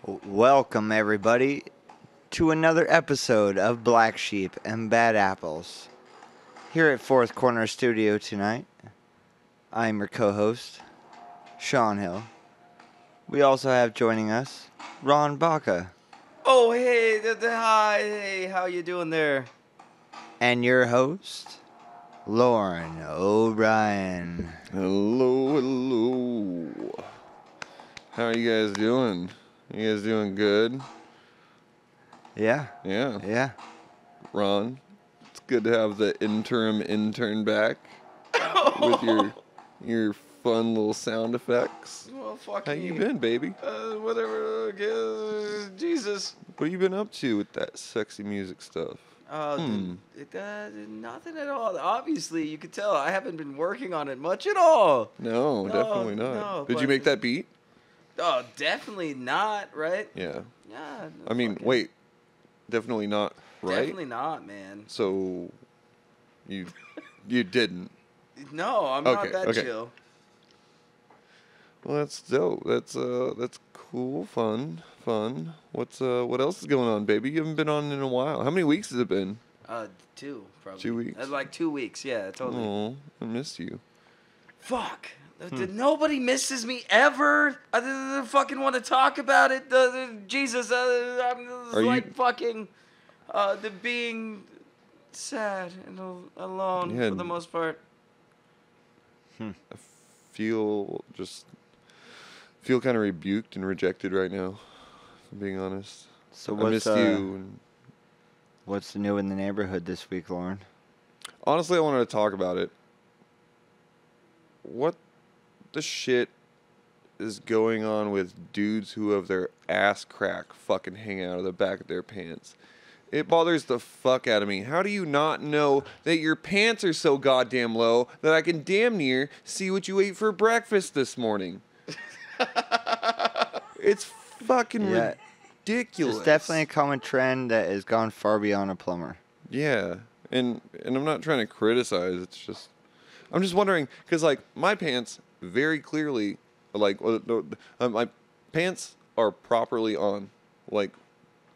Welcome, everybody, to another episode of Black Sheep and Bad Apples. Here at Fourth Corner Studio tonight, I'm your co-host, Sean Hill. We also have joining us, Ron Baca. Oh, hey, hi, hey, how you doing there? And your host, Loren O'Brien. Hello. How are you guys doing? You guys doing good? Yeah. Yeah. Ron, it's good to have the interim intern back with your fun little sound effects. Well, fuck How me. you been, baby? Whatever, Jesus. What have you been up to with that sexy music stuff? Nothing at all. Obviously, you could tell I haven't been working on it much at all. No, definitely not. no, Did you but- make that beat? Oh, definitely not, right? Yeah. Yeah. I mean, wait. Definitely not, right? Definitely not, man. So, you didn't. No, I'm not that chill. Well, that's dope. That's cool, fun. What else is going on, baby? You haven't been on in a while. How many weeks has it been? 2, probably. 2 weeks? Like 2 weeks, yeah, totally. Oh, I missed you. Fuck. Nobody misses me ever. I fucking want to talk about it. Jesus, I'm Are like you- fucking the being sad and alone Yeah. for the most part. I feel kind of rebuked and rejected right now, if I'm being honest. So I missed you. And What's new in the neighborhood this week, Lauren? honestly, I wanted to talk about it. What the shit is going on with dudes who have their ass crack fucking hanging out of the back of their pants? It bothers the fuck out of me. How do you not know that your pants are so goddamn low that I can damn near see what you ate for breakfast this morning? It's fucking ridiculous. It's definitely a common trend that has gone far beyond a plumber. Yeah, and I'm not trying to criticize. It's just I'm just wondering because like my pants very clearly like my pants are properly on. Like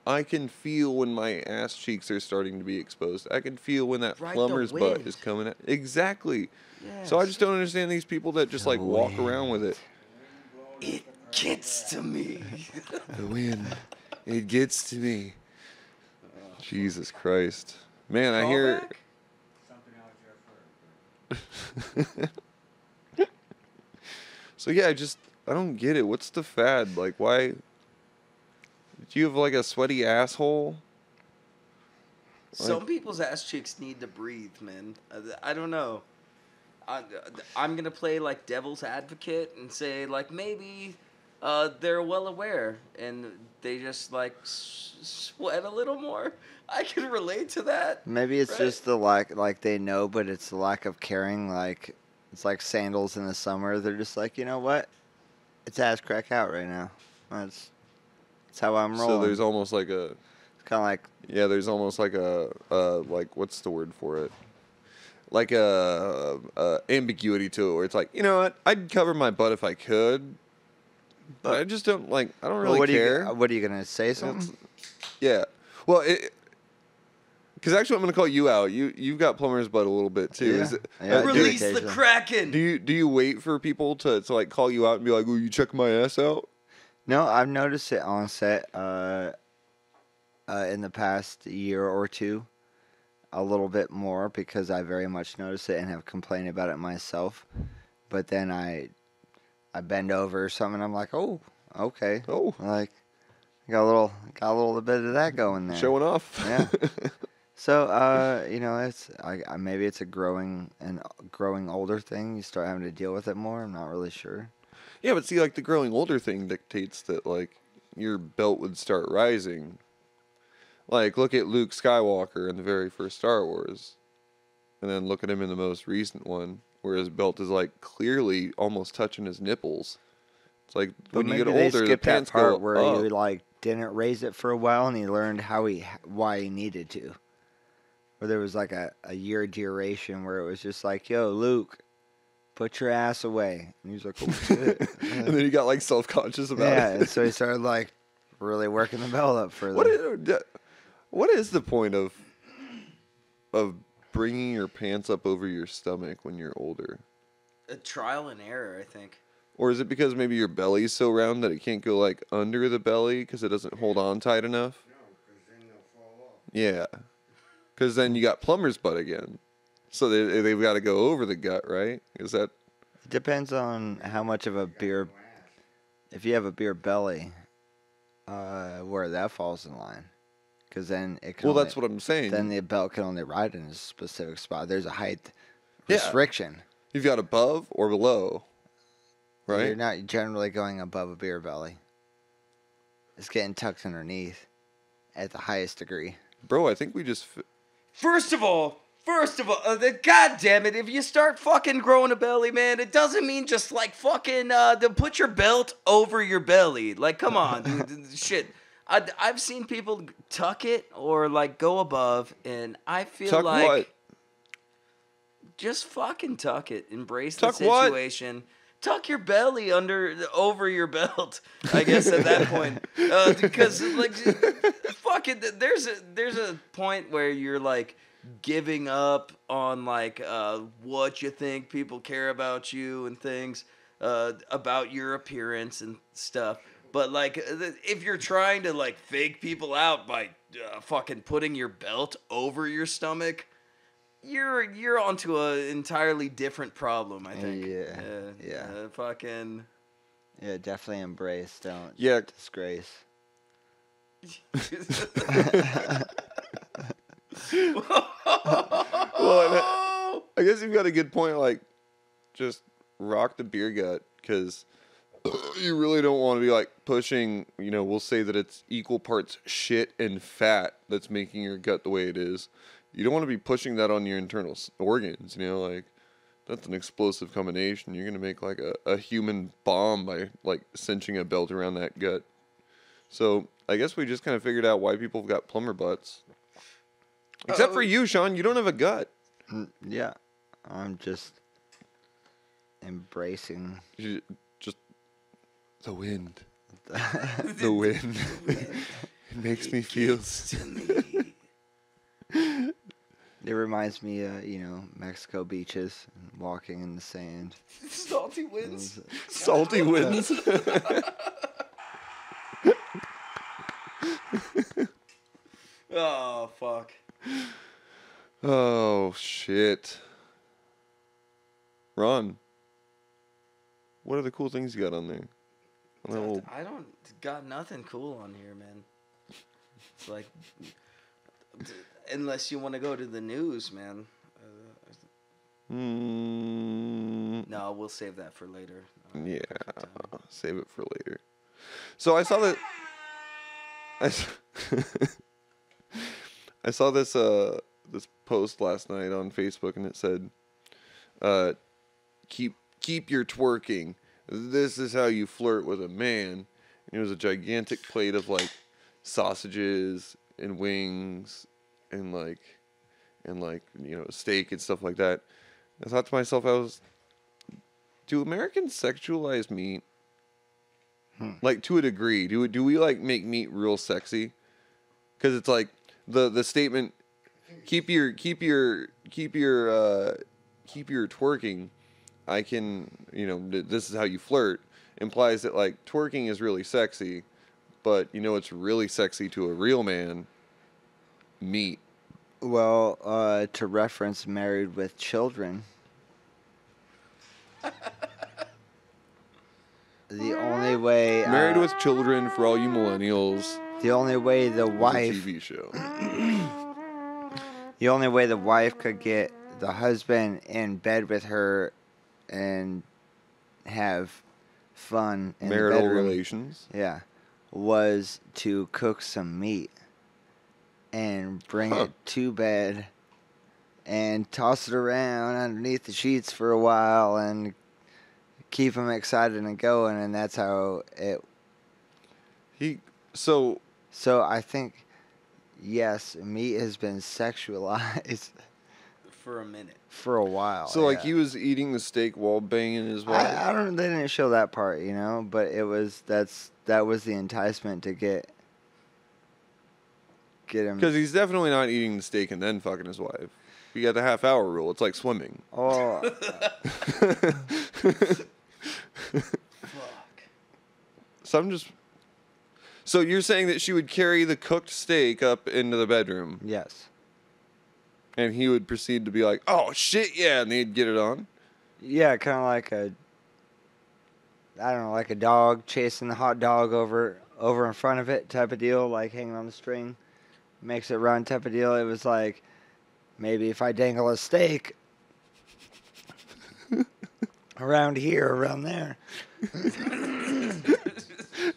I can feel when my ass cheeks are starting to be exposed. I can feel when that Right, the plumber's butt wind. is coming out. Exactly. Yes. So I just don't understand these people that just like walk around with it. It gets to me. The wind, it gets to me. Jesus Christ, man! I hear. Callback? So yeah, I don't get it. What's the fad? Like, why? Do you have like a sweaty asshole? Some people's ass cheeks need to breathe, man. I don't know. I'm gonna play like devil's advocate and say like maybe they're well aware and they just like sweat a little more. I can relate to that. Maybe it's right? just the like they know, but it's the lack of caring. Like it's like sandals in the summer. They're just like, you know what? It's ass crack out right now. That's how I'm rolling. So there's almost like a. It's kind of like There's almost like a like what's the word for it? Like a ambiguity to it, where it's like, you know what? I'd cover my butt if I could, but I just don't like. I don't really what care. What are you gonna say? Something? Yeah. Well, because actually, I'm gonna call you out. You've got plumber's butt a little bit too. Yeah. Is it, Yeah, I do Release the occasionally. Kraken. do you wait for people to like call you out and be like, "Oh, you check my ass out"? No, I've noticed it on set in the past year or two, a little bit more because I very much notice it and have complained about it myself. But then I bend over or something, and I'm like, oh, okay. Oh, Like, got a little bit of that going there. showing off. Yeah. So, it's maybe it's a growing older thing. You start having to deal with it more. I'm not really sure. Yeah, but see, like the growing older thing dictates that like your belt would start rising. Like, look at Luke Skywalker in the very first Star Wars, and then look at him in the most recent one, where his belt is like clearly almost touching his nipples. It's like when you get Maybe they older, the skipped that pants part go where up. he like didn't raise it for a while, and he learned why he needed to. Where there was like a year duration where it was just like, yo, Luke, put your ass away. And he's like, oh shit. And then he got like self-conscious about Yeah, it. and so he started like really working the belt up further. What is the point of bringing your pants up over your stomach when you're older? A trial and error, I think. Or is it because maybe your belly's so round that it can't go like under the belly because it doesn't hold on tight enough? No, because then they'll fall off. Yeah, because then you got plumber's butt again. So they've got to go over the gut, right? Is that? It depends on how much of a beer. If you have a beer belly, where that falls in line, because then it can. Well, only, that's what I'm saying. Then the belt can only ride in a specific spot. There's a height Yeah. restriction. You've got above or below, right? You're not generally going above a beer belly. It's getting tucked underneath at the highest degree. Bro, I think we just. First of all, God damn it, if you start fucking growing a belly, man, it doesn't mean just like fucking to put your belt over your belly. Like, come on, dude, shit. I've seen people tuck it or like go above, and I feel Tuck like what? just fucking tuck it. Embrace Tuck the what? situation. Tuck your belly over your belt. I guess at that point, because like, fucking, there's a point where you're like giving up on like what you think people care about you and things about your appearance and stuff. But like, if you're trying to like fake people out by fucking putting your belt over your stomach, you're onto an entirely different problem, I think. Yeah. Fucking. Yeah, definitely embrace. Don't Yeah. disgrace. Well, I guess you've got a good point. Like, just rock the beer gut, because you really don't want to be like pushing. You know, we'll say that it's equal parts shit and fat that's making your gut the way it is. You don't want to be pushing that on your internal organs. You know, like that's an explosive combination. You're gonna make like a human bomb by like cinching a belt around that gut. So I guess we just kind of figured out why people have got plumber butts. Except for you, Sean. You don't have a gut. Yeah, I'm just embracing. Just the wind. The wind. It makes me feel. It reminds me, Mexico beaches, and walking in the sand. Salty winds. Salty winds. Oh, fuck. Oh, shit. Ron, what are the cool things you got on there? I don't got nothing cool on here, man. It's like, unless you want to go to the news, man. No, we'll save that for later. Yeah, save it for later. So I saw that. I saw this this post last night on Facebook, and it said, "Keep your twerking. This is how you flirt with a man." And it was a gigantic plate of like sausages and wings and steak and stuff like that. I thought to myself, do Americans sexualize meat? Like, to a degree, do we like make meat real sexy? Because it's like the statement, keep your twerking. I can, this is how you flirt, implies that like twerking is really sexy, but it's really sexy to a real man. Meat. Well, to reference Married with Children, the only way Married with Children, for all you millennials. the only way the It's a wife TV show. the only way the wife could get the husband in bed with her and have fun in Marital the bedroom, relations. yeah, was to cook some meat and bring it to bed and toss it around underneath the sheets for a while and keep them excited and going, and that's how it. So I think, yes, meat has been sexualized For a minute. for a while. So like yeah. he was eating the steak while banging his wife. I don't. They didn't show that part, but it was that was the enticement to get get him. Because he's definitely not eating the steak and then fucking his wife. You got the half-hour rule. It's like swimming. Oh, Fuck. So you're saying that she would carry the cooked steak up into the bedroom, yes. and he would proceed to be like, "Oh shit, yeah," and he'd get it on. Yeah, kind of like I don't know, like a dog chasing the hot dog over in front of it type of deal, like hanging on the string, makes it run type of deal. It was like, maybe if I dangle a steak around here, around there.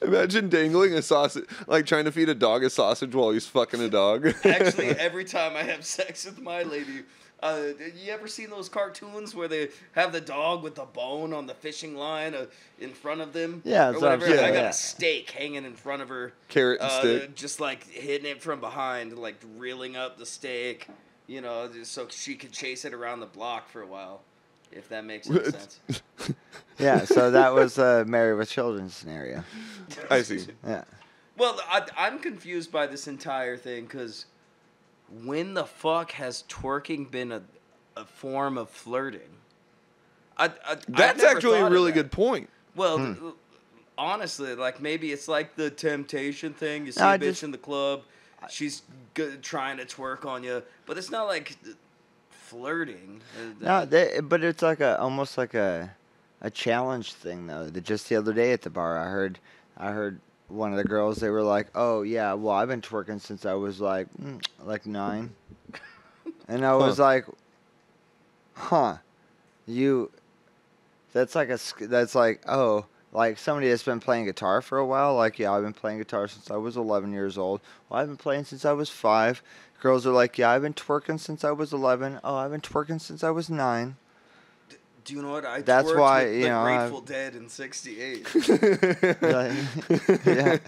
Imagine dangling a sausage, like trying to feed a dog a sausage while he's fucking a dog. Actually, every time I have sex with my lady, you ever seen those cartoons where they have the dog with the bone on the fishing line in front of them? Yeah, or that's what I'm whatever. saying, I got yeah. a steak hanging in front of her, Carrot and stick. just like hitting it from behind, like reeling up the steak, you know, just so she could chase it around the block for a while, if that makes any sense. Yeah, so that was a Married with Children scenario. I see. Yeah. Well, I'm confused by this entire thing because when the fuck has twerking been a form of flirting? I've That's never actually a thought of really that. good point. Well, honestly, like maybe it's like the temptation thing. You see No, a I bitch just- in the club, she's trying to twerk on you, but it's not like flirting. No, but it's like almost like a challenge thing though. Just the other day at the bar, I heard one of the girls. They were like, "Oh yeah, well I've been twerking since I was like 9," and I was like, "Huh, you." That's like oh. Like somebody that's been playing guitar for a while, like, yeah, I've been playing guitar since I was 11 years old. Well, I've been playing since I was 5. Girls are like, yeah, I've been twerking since I was 11. Oh, I've been twerking since I was 9. Do you know what? I That's twerked why, with you the know, Grateful Dead in '68. Yeah.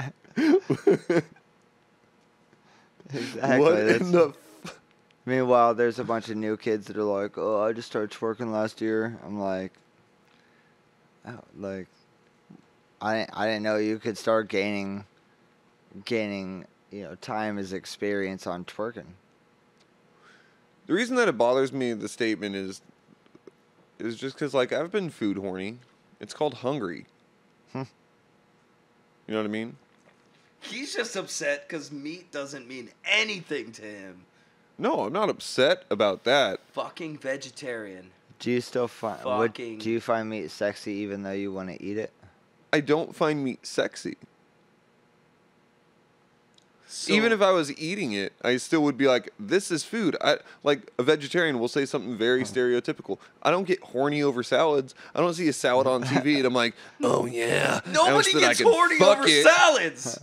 Exactly. What that's- in the? Meanwhile, there's a bunch of new kids that are like, oh, I just started twerking last year. I'm like, oh, like, I didn't know you could start gaining, time as experience on twerking. The reason that it bothers me, the statement is just because, like, I've been food horny. It's called hungry. You know what I mean? He's just upset because meat doesn't mean anything to him. No, I'm not upset about that. Fucking vegetarian. Do you still find Fucking- do you find meat sexy even though you want to eat it? I don't find meat sexy. So, Even if I was eating it, I still would be like, this is food. Like a vegetarian will say something very stereotypical. I don't get horny over salads. I don't see a salad on TV and I'm like, oh yeah. I nobody wish that I gets could horny fuck over it. salads.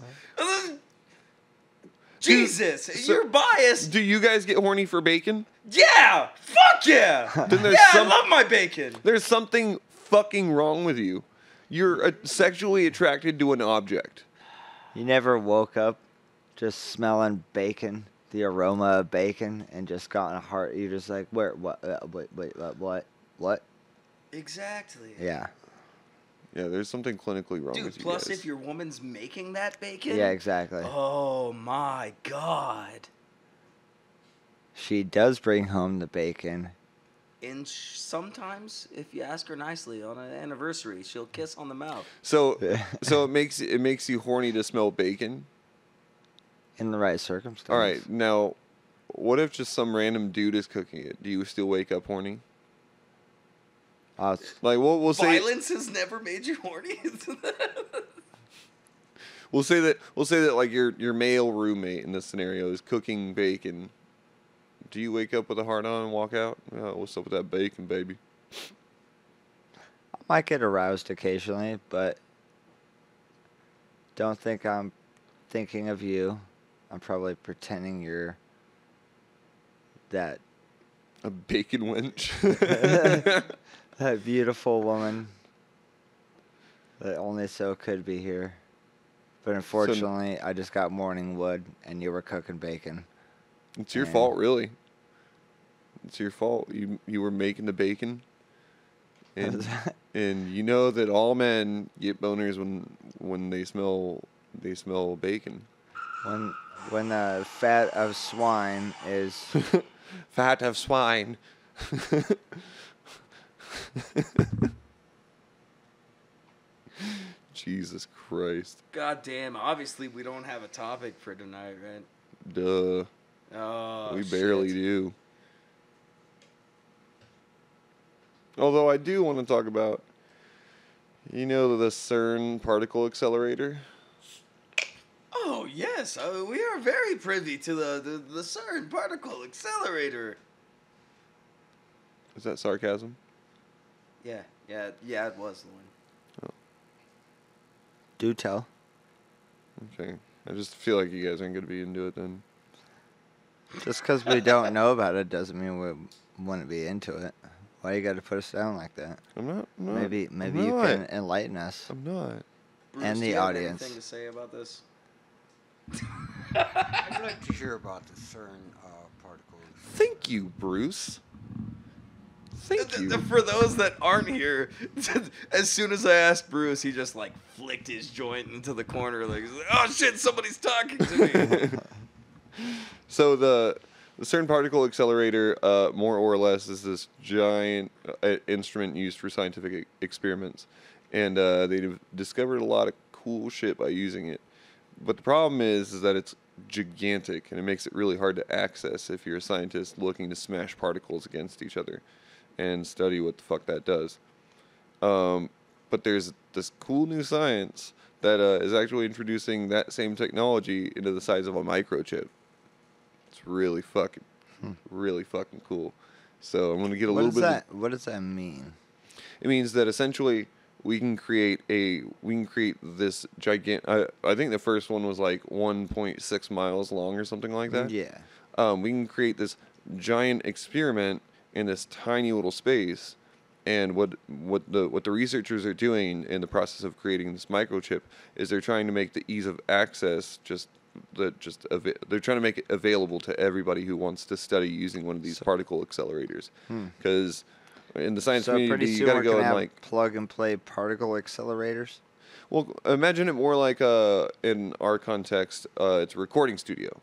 Jesus, so- you're biased. Do you guys get horny for bacon? Yeah, fuck yeah. Then there's I love my bacon. There's something fucking wrong with you. You're sexually attracted to an object. You never woke up just smelling bacon, the aroma of bacon, and just gotten a heart. You're just like, where, what, what? Exactly. Yeah. Yeah, there's something clinically wrong Dude, with you plus guys. if your woman's making that bacon. Yeah, exactly. Oh my god. She does bring home the bacon. And sometimes, if you ask her nicely on an anniversary, she'll kiss on the mouth. So it makes you horny to smell bacon. In the right circumstance. All right, now, what if just some random dude is cooking it? Do you still wake up horny? Like we'll say Violence has never made you horny. we'll say that like your male roommate in this scenario is cooking bacon. Do you wake up with a heart on and walk out? Oh, what's up with that bacon, baby? I might get aroused occasionally, but don't think I'm thinking of you. I'm probably pretending you're that A bacon wench. that beautiful woman that only so could be here. But unfortunately, I just got morning wood, and you were cooking bacon. It's your Man. fault, really. It's your fault. You were making the bacon. And you know that all men get boners when they smell bacon. when the fat of swine is Fat of swine. Jesus Christ. God damn. Obviously, we don't have a topic for tonight, right? Duh. Oh, We barely shit. do. Although I do want to talk about, the CERN particle accelerator? Oh, yes. We are very privy to the CERN particle accelerator. Is that sarcasm? Yeah, it was, Loren. do tell. Okay. I just feel like you guys aren't going to be into it then. Just because we don't know about it doesn't mean we wouldn't be into it. Why you got to put us down like that? I'm not. Maybe I'm you not. can enlighten us. I'm not. Bruce, And do the you have audience. anything to say about this? I'd like to hear about the CERN particles. Thank you, Bruce. Thank you. For those that aren't here, as soon as I asked Bruce, he just like flicked his joint into the corner, like, "Oh shit, somebody's talking to me." So the CERN particle accelerator, more or less, is this giant instrument used for scientific experiments, and they've discovered a lot of cool shit by using it. But the problem is that it's gigantic, and it makes it really hard to access if you're a scientist looking to smash particles against each other and study what the fuck that does. But there's this cool new science that is actually introducing that same technology into the size of a microchip. It's really fucking cool. So I'm gonna get a What little does bit. that? What does that mean? It means that essentially we can create this gigantic. I think the first one was like 1.6 miles long or something like that. Yeah. We can create this giant experiment in this tiny little space, and what the researchers are doing in the process of creating this microchip is they're trying to make the ease of access they're trying to make it available to everybody who wants to study using one of these particle accelerators, because in the science So community pretty you soon got we're to go gonna and have like plug and play particle accelerators. well, imagine it more like in our context, it's a recording studio.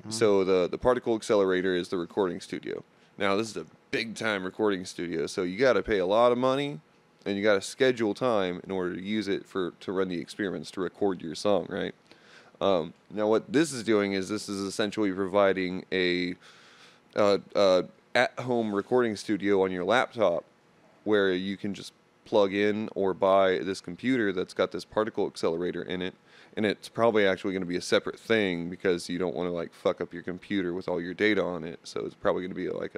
So the particle accelerator is the recording studio. Now this is a big time recording studio, so you got to pay a lot of money, and you got to schedule time in order to use it to run the experiments to record your song, right? Now what this is doing is this is essentially providing a at-home recording studio on your laptop, where you can just plug in or buy this computer that's got this particle accelerator in it, and it's probably actually going to be a separate thing because you don't want to like fuck up your computer with all your data on it. So it's probably going to be like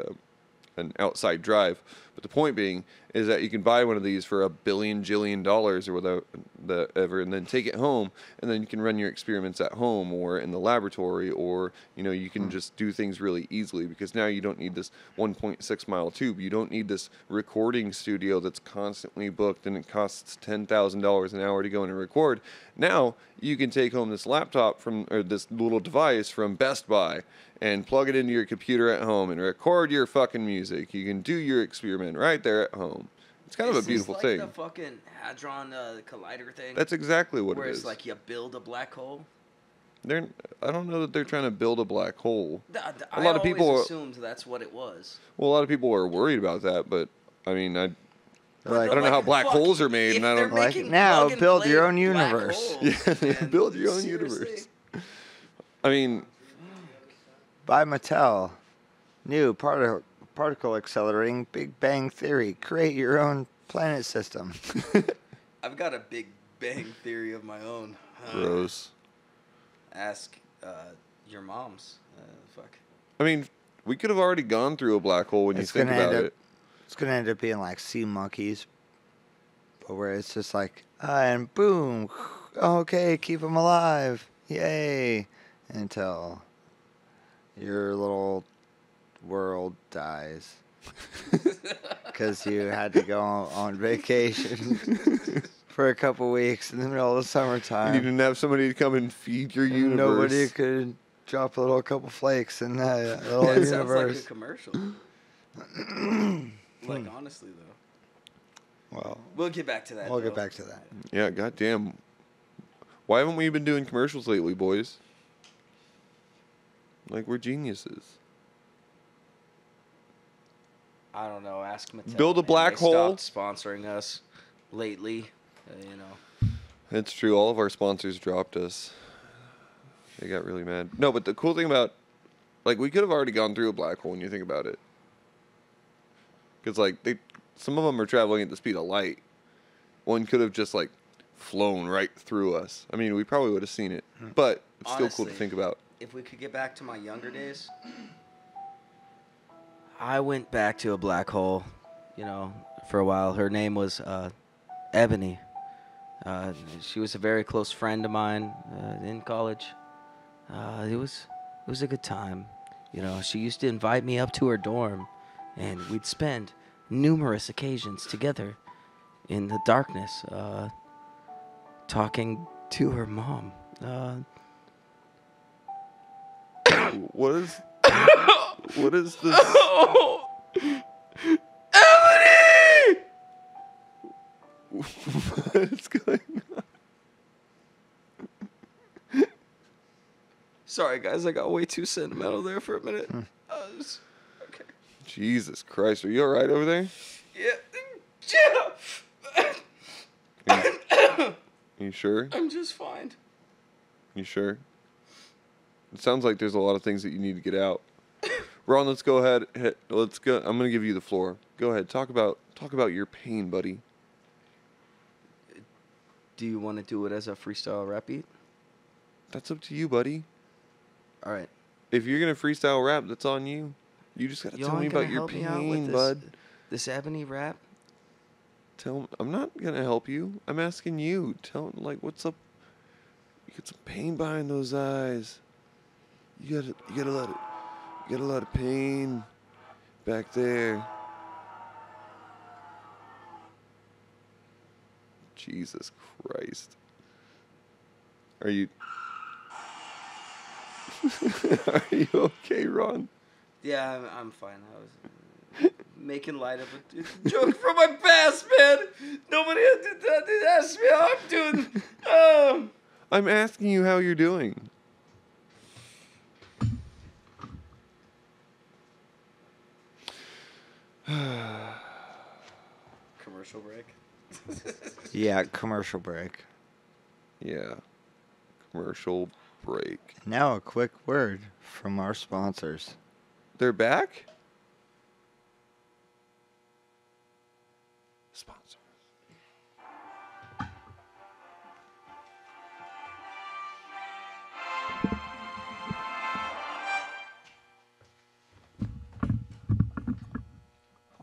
an outside drive. But the point being is that you can buy one of these for $1 billion or whatever, and then take it home, and then you can run your experiments at home or in the laboratory, or you can just do things really easily, because now you don't need this 1.6 mile tube. You don't need this recording studio that's constantly booked and it costs $10,000 an hour to go in and record. Now you can take home this laptop or this little device from Best Buy and plug it into your computer at home and record your fucking music. You can do your experiment right there at home. It's kind of a beautiful like thing. The fucking hadron collider thing. That's exactly what where it it's is. like you build a black hole. I don't know that they're trying to build a black hole. I lot of people always are- assumed that's what it was. Well, a lot of people are worried about that, but I mean, I Like, don't know how black holes are made, and I don't. Like, now, build your own universe. Yeah, build your own universe. I mean, by Mattel, new particle accelerating Big Bang Theory. Create your own planet system. I've got a Big Bang Theory of my own. gross. Ask your mom's. Fuck. I mean, we could have already gone through a black hole when you think about it. It's gonna end up being like sea monkeys, but where it's just like, and boom, okay, keep them alive, yay, until your little world dies because you had to go on vacation for a couple weeks in the middle of the summertime. You didn't have somebody to come and feed your and universe. nobody could drop a couple flakes in that little That universe. sounds like a commercial. Like, honestly, though. Well, We'll get back to that. we'll though. get back to that. Yeah, goddamn. Why haven't we been doing commercials lately, boys? Like, we're geniuses. I don't know. Ask Mattel. Build a man. black They hole. Stopped sponsoring us lately. You know. It's true. All of our sponsors dropped us. They got really mad. No, but the cool thing about, like, we could have already gone through a black hole when you think about it. Because, like, some of them are traveling at the speed of light. One could have just, like, flown right through us. I mean, we probably would have seen it. But it's still cool to Honestly, think about. If we could get back to my younger days, I went back to a black hole, you know, for a while. Her name was Ebony. She was a very close friend of mine in college. It was a good time. You know, she used to invite me up to her dorm, and we'd spend numerous occasions together in the darkness, talking to her mom. What is this? Ebony! What's going on? Sorry, guys, I got way too sentimental there for a minute. Okay. Jesus Christ, are you all right over there? Yeah. You sure? I'm just fine. You sure? It sounds like there's a lot of things that you need to get out. Ron, let's go ahead. Let's go. I'm gonna give you the floor. Go ahead. Talk about your pain, buddy. Do you want to do it as a freestyle rap beat? That's up to you, buddy. All right. If you're gonna freestyle rap, that's on you. You just gotta tell me about your pain, bud. This Ebony rap? I'm not gonna help you. I'm asking you. Like, what's up? You got some pain behind those eyes. You got a lot of pain back there. Jesus Christ. Are you Are you okay, Ron? Yeah, I'm fine. I was making light of a joke from my past, man. Nobody did ask me how I'm doing. I'm asking you how you're doing. Commercial break. Yeah, commercial break. Yeah. Commercial break. Now a quick word from our sponsors. They're back? Sponsor.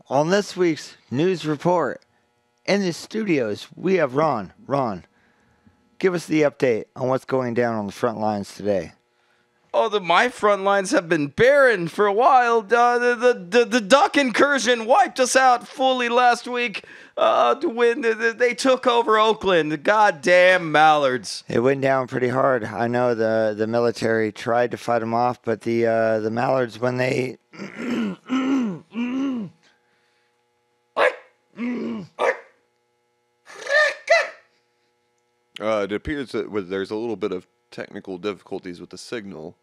On this week's news report, in the studios, we have Ron. Ron, give us the update on what's going down on the front lines today. Oh, my front lines have been barren for a while. The duck incursion wiped us out fully last week when they took over Oakland. The goddamn mallards. It went down pretty hard. I know the military tried to fight them off, but the mallards, when they... It appears that there's a little bit of technical difficulties with the signal.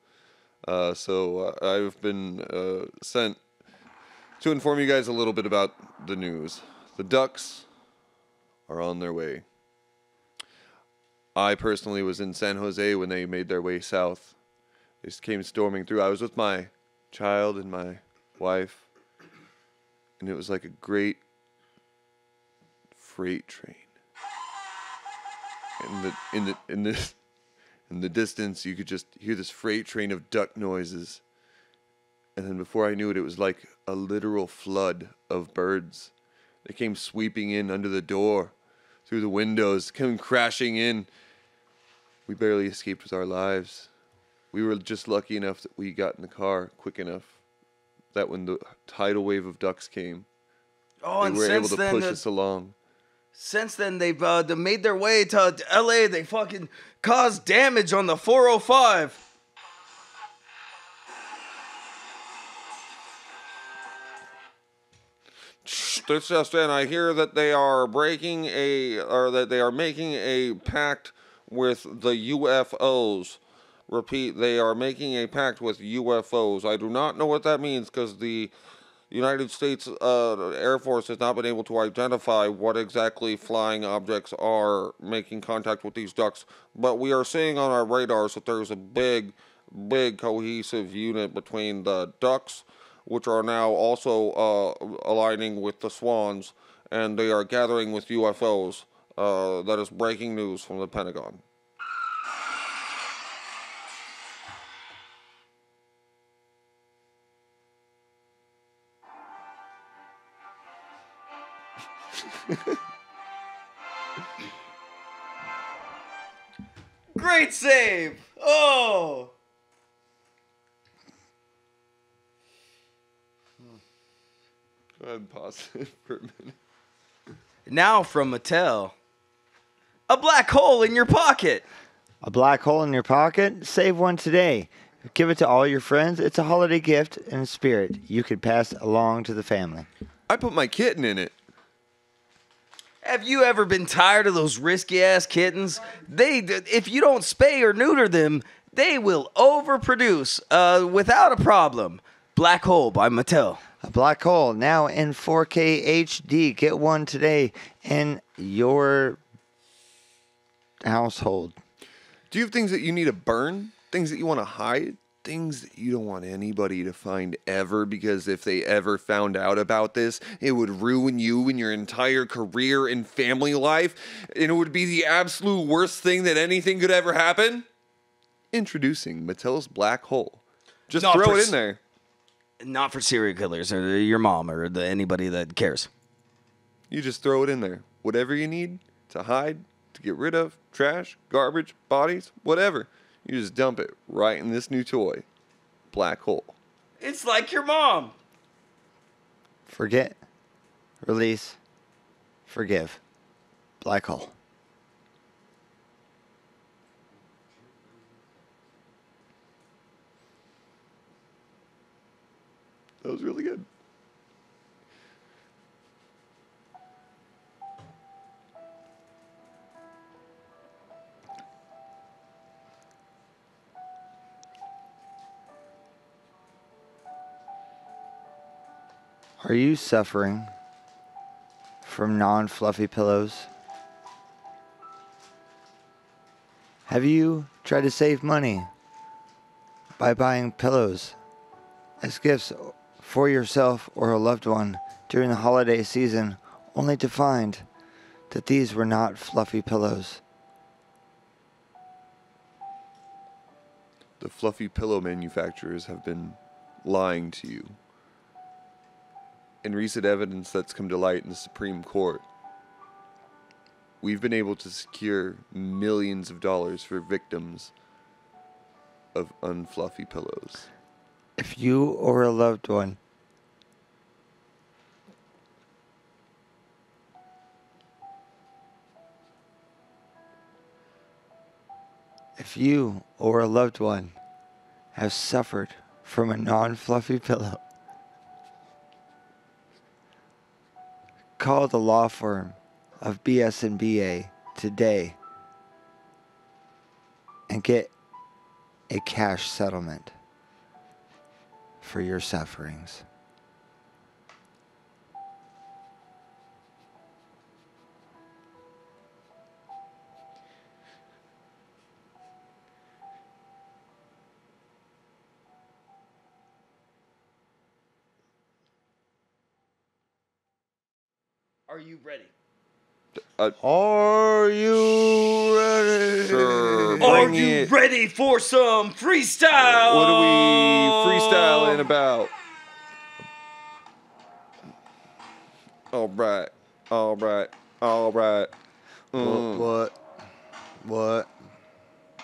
So I've been sent to inform you guys a little bit about the news. The Ducks are on their way. I personally was in San Jose when they made their way south. They just came storming through. I was with my child and my wife, and it was like a great freight train. In the distance, you could just hear this freight train of duck noises. And then before I knew it, it was like a literal flood of birds. They came sweeping in under the door, through the windows, came crashing in. We barely escaped with our lives. We were just lucky enough that we got in the car quick enough that when the tidal wave of ducks came, they were able to push us along. Since then, they've made their way to L.A. They fucking caused damage on the 405. This just in. I hear that they are making a pact with the UFOs Repeat, they are making a pact with UFOs. I do not know what that means because the United States Air Force has not been able to identify what exactly flying objects are making contact with these ducks. But we are seeing on our radars that there's a big cohesive unit between the ducks, which are now also aligning with the swans, and they are gathering with UFOs. That is breaking news from the Pentagon. Great save! Oh! Go ahead and pause it for a minute. Now from Mattel. A black hole in your pocket. A black hole in your pocket? Save one today. Give it to all your friends. It's a holiday gift and a spirit you could pass along to the family. I put my kitten in it. Have you ever been tired of those risky-ass kittens? If you don't spay or neuter them, they will overproduce without a problem. Black Hole by Mattel. A black hole now in 4K HD. Get one today in your household. Do you have things that you need to burn? Things that you want to hide? Things that you don't want anybody to find ever, because if they ever found out about this, it would ruin you and your entire career and family life, and it would be the absolute worst thing that anything could ever happen? Introducing Mattel's Black Hole. Just throw it in there. Not for serial killers or your mom or anybody that cares. You just throw it in there. Whatever you need to hide, to get rid of, trash, garbage, bodies, whatever. You just dump it right in this new toy, Black Hole. It's like your mom. Forget, release, forgive. Black hole. That was really good. Are you suffering from non-fluffy pillows? Have you tried to save money by buying pillows as gifts for yourself or a loved one during the holiday season, only to find that these were not fluffy pillows? The fluffy pillow manufacturers have been lying to you. In recent evidence that's come to light in the Supreme Court, we've been able to secure millions of dollars for victims of unfluffy pillows. If you or a loved one have suffered from a non-fluffy pillow, call the law firm of BS&BA today and get a cash settlement for your sufferings. Are you ready? Are you ready? Sure. Are Bring you it. ready for some freestyle? What are we freestyling about? All right.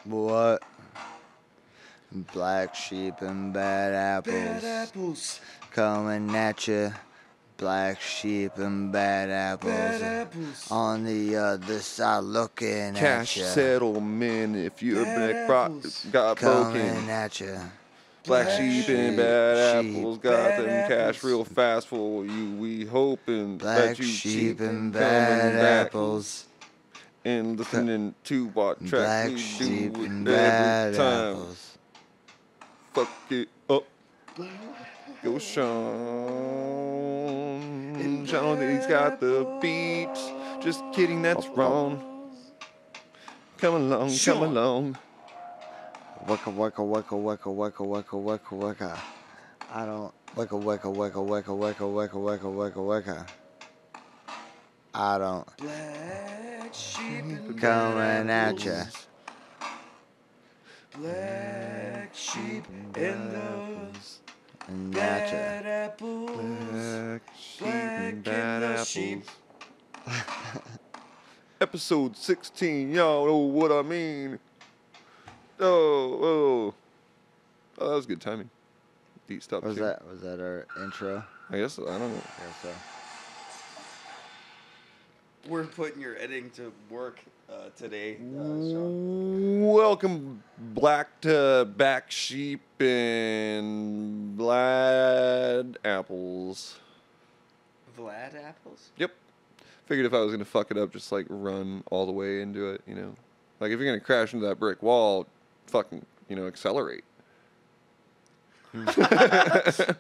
What? Black sheep and bad apples. Bad apples. Coming at you. Black sheep and bad apples. Bad apples. On the other side looking Cash at you. settlement if your Bad back apples. got Coming broken. at you. Black sheep and bad sheep, apples got bad them cash apples. real fast for you. We hoping Black that you sheep keep and coming bad back. apples. and listening to what track Black we sheep do and it bad every time. apples. Fuck it up. Go Sean. Sean, he's got the beats. Just kidding, that's wrong. Come along, come along. Waka waka waka waka waka waka waka waka. I don't waka waka waka waka waka waka waka waka waka. I don't Black sheep and coming at ya. Black sheep and those And bad at apples. Black sheep and Black bad and the apples. sheep. Episode 16, y'all know what I mean. Oh, that was good timing. Beat stop. Was that our intro? I guess I don't know. I guess so. We're putting your editing to work today, Sean. Welcome black to back sheep and Vlad apples. Vlad apples? Yep. Figured if I was gonna fuck it up, just like run all the way into it, you know. Like if you're gonna crash into that brick wall, fucking, accelerate.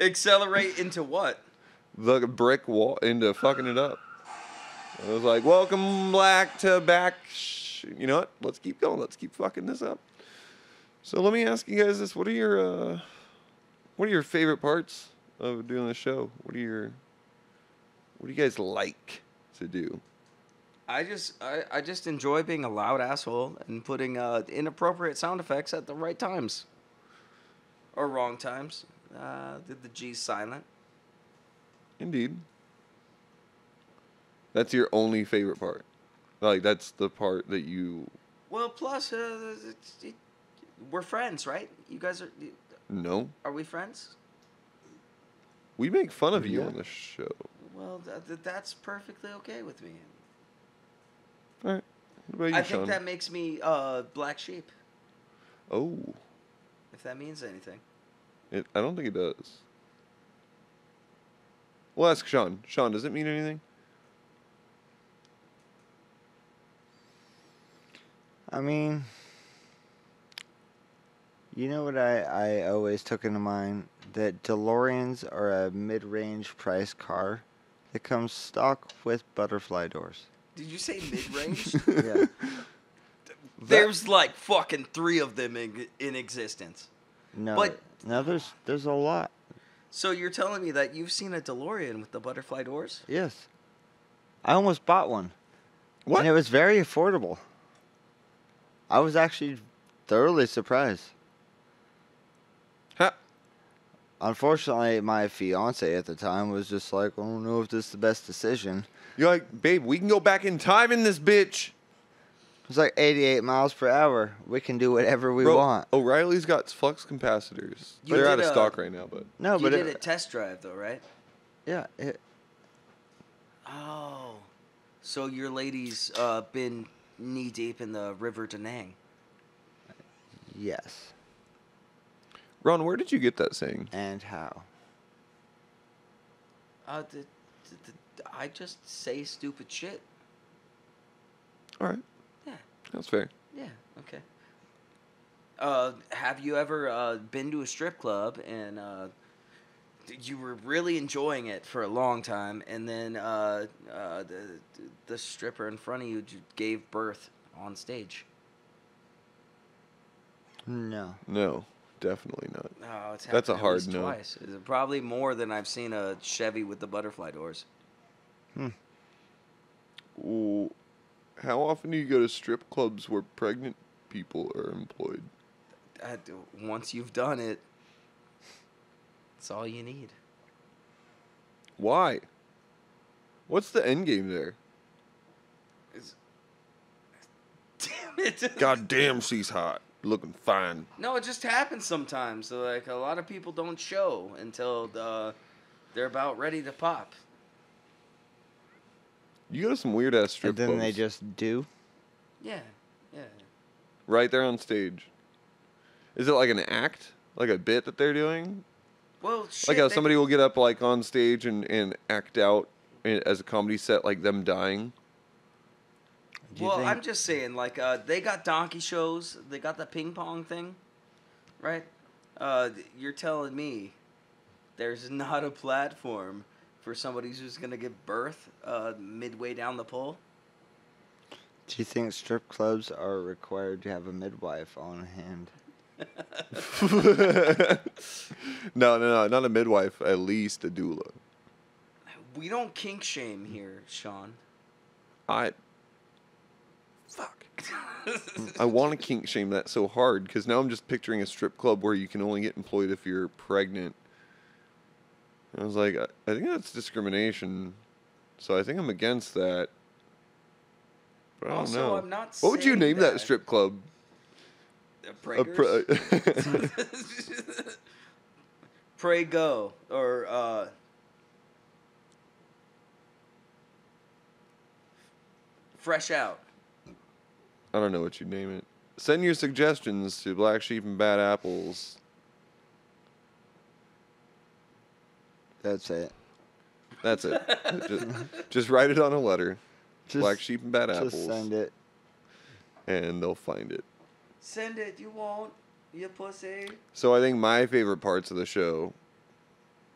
Accelerate into what? The brick wall into fucking it up. I was like, welcome black to back. You know what? Let's keep going. Let's keep fucking this up. So let me ask you guys this: what are your favorite parts of doing the show? What do you guys like to do? I just enjoy being a loud asshole and putting inappropriate sound effects at the right times. Or wrong times. Did the G silent. Indeed. That's your only favorite part. Like that's the part that you. Well, plus, we're friends, right? You guys are. No. Are we friends? We make fun of you Yeah. on the show. Well, that's perfectly okay with me. All right. What about you, I Sean? think that makes me black sheep, Oh, if that means anything. I don't think it does. We'll ask Sean. Sean, does it mean anything? I mean, you know what I always took into mind? That DeLoreans are a mid-range price car that comes stock with butterfly doors. Did you say mid-range? Yeah. There's like fucking 3 of them in existence. No, But- no, there's a lot. So you're telling me that you've seen a DeLorean with the butterfly doors? Yes. I almost bought one. What? And it was very affordable. I was actually thoroughly surprised. Ha- Unfortunately, my fiance at the time was just like, I don't know if this is the best decision. You're like, babe, we can go back in time in this bitch. It was like 88 miles per hour. We can do whatever we Bro, want. O'Reilly's got flux capacitors. You They're out did of a- stock right now, but No, You but did a test drive though, right? yeah, Oh. So your lady's been knee deep in the River Danang. yes. Ron, where did you get that saying? And how? I just say stupid shit. All right, Yeah. that's fair. Yeah, okay. Have you ever been to a strip club and you were really enjoying it for a long time, and then the stripper in front of you gave birth on stage? No. No, definitely not. Oh, it's That's a happened at hard least no. twice. It's probably more than I've seen a Chevy with the butterfly doors. Ooh, how often do you go to strip clubs where pregnant people are employed? Once you've done it, it's all you need. Why? What's the end game there? Damn it! God damn, she's hot. Looking fine. No, it just happens sometimes. So, like, a lot of people don't show until they're about ready to pop. You go to some weird ass strip And then clubs. they just do? Yeah, yeah. Right there on stage. Is it like an act? Like a bit that they're doing? Well, shit, Like how they- somebody will get up like on stage and act out as a comedy set like them dying? Do you Well, think? I'm just saying, like, they got donkey shows. They got the ping pong thing, right? You're telling me there's not a platform for somebody who's gonna give birth midway down the pole? Do you think strip clubs are required to have a midwife on hand? No, not a midwife. At least a doula. We don't kink shame here, Sean. Fuck. I want to kink shame that so hard because now I'm just picturing a strip club where you can only get employed if you're pregnant. And I was like, I think that's discrimination. So I think I'm against that. But I don't Also, know. I'm not What would you saying name that that. strip club? Prager's? Pray go or fresh out. I don't know what you'd name it. Send your suggestions to Black Sheep and Bad Apples. That's it. That's it. just write it on a letter. Just, Black Sheep and Bad Apples. Just send it. And they'll find it. Send it, you won't, you pussy. So I think my favorite parts of the show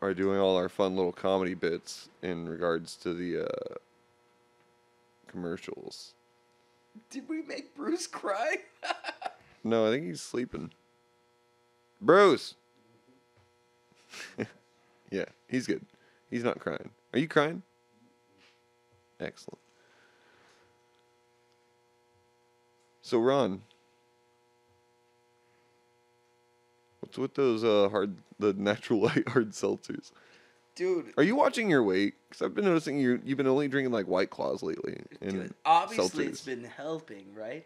are doing all our fun little comedy bits in regards to the commercials. Did we make Bruce cry? No, I think he's sleeping. Bruce! Yeah, he's good. He's not crying. Are you crying? Excellent. So, Ron, what's with those the natural light hard seltzers? Dude, Are you watching your weight? Because I've been noticing you've been only drinking like White Claws lately. And dude, obviously seltzers. it's been helping, right?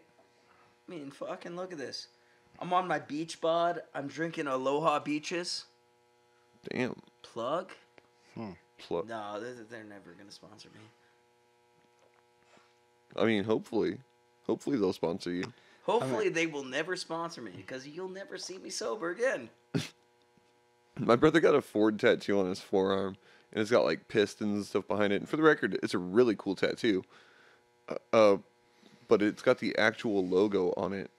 I mean, fucking look at this. I'm on my beach bod. I'm drinking Aloha Beaches. Damn. Plug? Plug. No, they're never going to sponsor me. I mean, hopefully they'll sponsor you. Hopefully they will never sponsor me because you'll never see me sober again. My brother got a Ford tattoo on his forearm, and it's got like pistons and stuff behind it. And for the record, it's a really cool tattoo. But it's got the actual logo on it.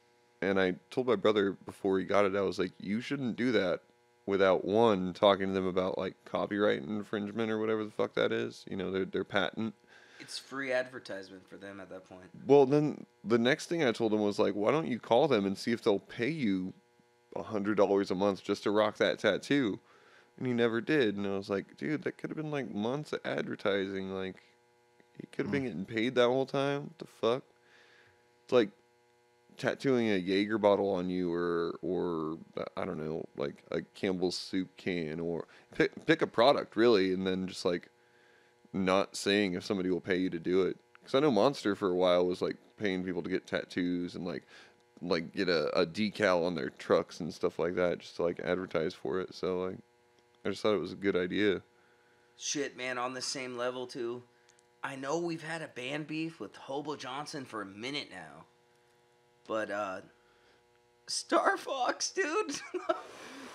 And I told my brother before he got it, I was like, you shouldn't do that without one talking to them about like copyright infringement or whatever the fuck that is. You know, their patent. It's free advertisement for them at that point. Well, then the next thing I told him was like, why don't you call them and see if they'll pay you $100 a month just to rock that tattoo? And he never did. And I was like, dude, that could have been like months of advertising. Like, he could have been getting paid that whole time. What the fuck? It's like tattooing a Jaeger bottle on you, or I don't know, like a Campbell's soup can, or pick a product really, and then just like not saying if somebody will pay you to do it. Because I know Monster for a while was like paying people to get tattoos and like get a decal on their trucks and stuff like that just to like advertise for it. So like I just thought it was a good idea. Shit, man, on the same level too. I know we've had a band beef with Hobo Johnson for a minute now. But Starfox, dude.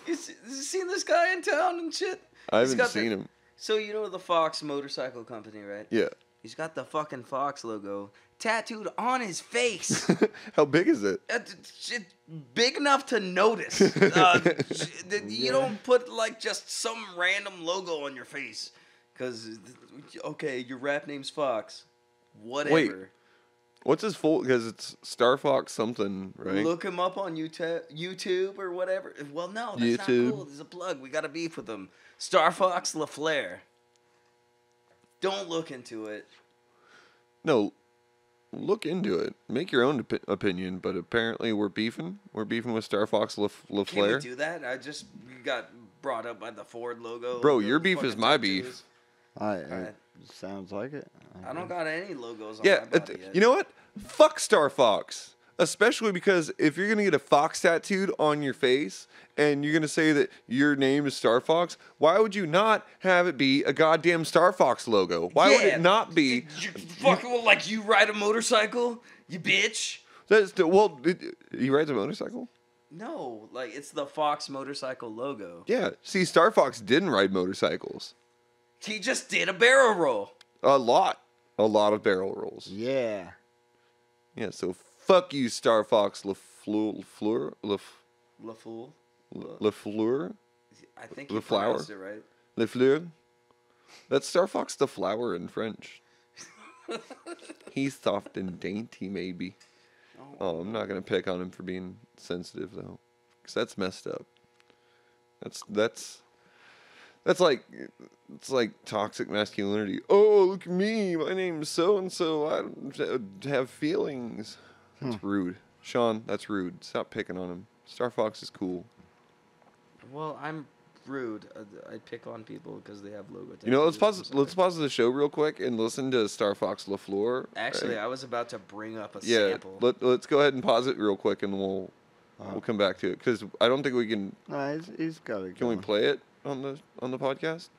you seen this guy in town and shit? I haven't seen him. So you know the Fox motorcycle company, right? Yeah. He's got the fucking Fox logo tattooed on his face. How big is it? It's big enough to notice. You don't put like just some random logo on your face. Because, okay, your rap name's Fox. Whatever. Wait. What's his full? Because it's Starfox something, right? Look him up on YouTube or whatever. Well, no, that's not cool. There's a plug. We got to beef with him. Starfox LaFleur. Don't look into it. No, look into it. Make your own opinion. But apparently we're beefing. We're beefing with Starfox LaFleur. Can we do that? I just got brought up by the Ford logo. Bro, your beef is my beef. Sounds like it. I don't got any logos on Yeah, my body yet. you know what? Fuck Starfox. Especially because if you're going to get a fox tattooed on your face and you're going to say that your name is Starfox, why would you not have it be a goddamn Starfox logo? Why would it not be? Like you ride a motorcycle, you bitch. He rides a motorcycle? No, like it's the Fox motorcycle logo. Yeah. See, Starfox didn't ride motorcycles. He just did a barrel roll. A lot of barrel rolls. Yeah. Yeah, so fuck you, Starfox LaFleur? LaFool. LaFleur? I think The you flower? pronounced it right. LaFleur? That's Starfox the flower in French. He's soft and dainty, maybe. Oh, I'm not going to pick on him for being sensitive, though. Because that's messed up. That's like, it's like toxic masculinity. Oh, look at me. My name's so-and-so. I don't have feelings. That's rude. Sean, that's rude. Stop picking on him. Starfox is cool. Well, I'm rude. I pick on people because they have logo tattoos. You know, I'm sorry. let's pause the show real quick and listen to Starfox LaFleur. Actually, I was about to bring up a Yeah, sample. let's go ahead and pause it real quick and we'll come back to it because I don't think we can. No, he's got it. Can we play it on the podcast?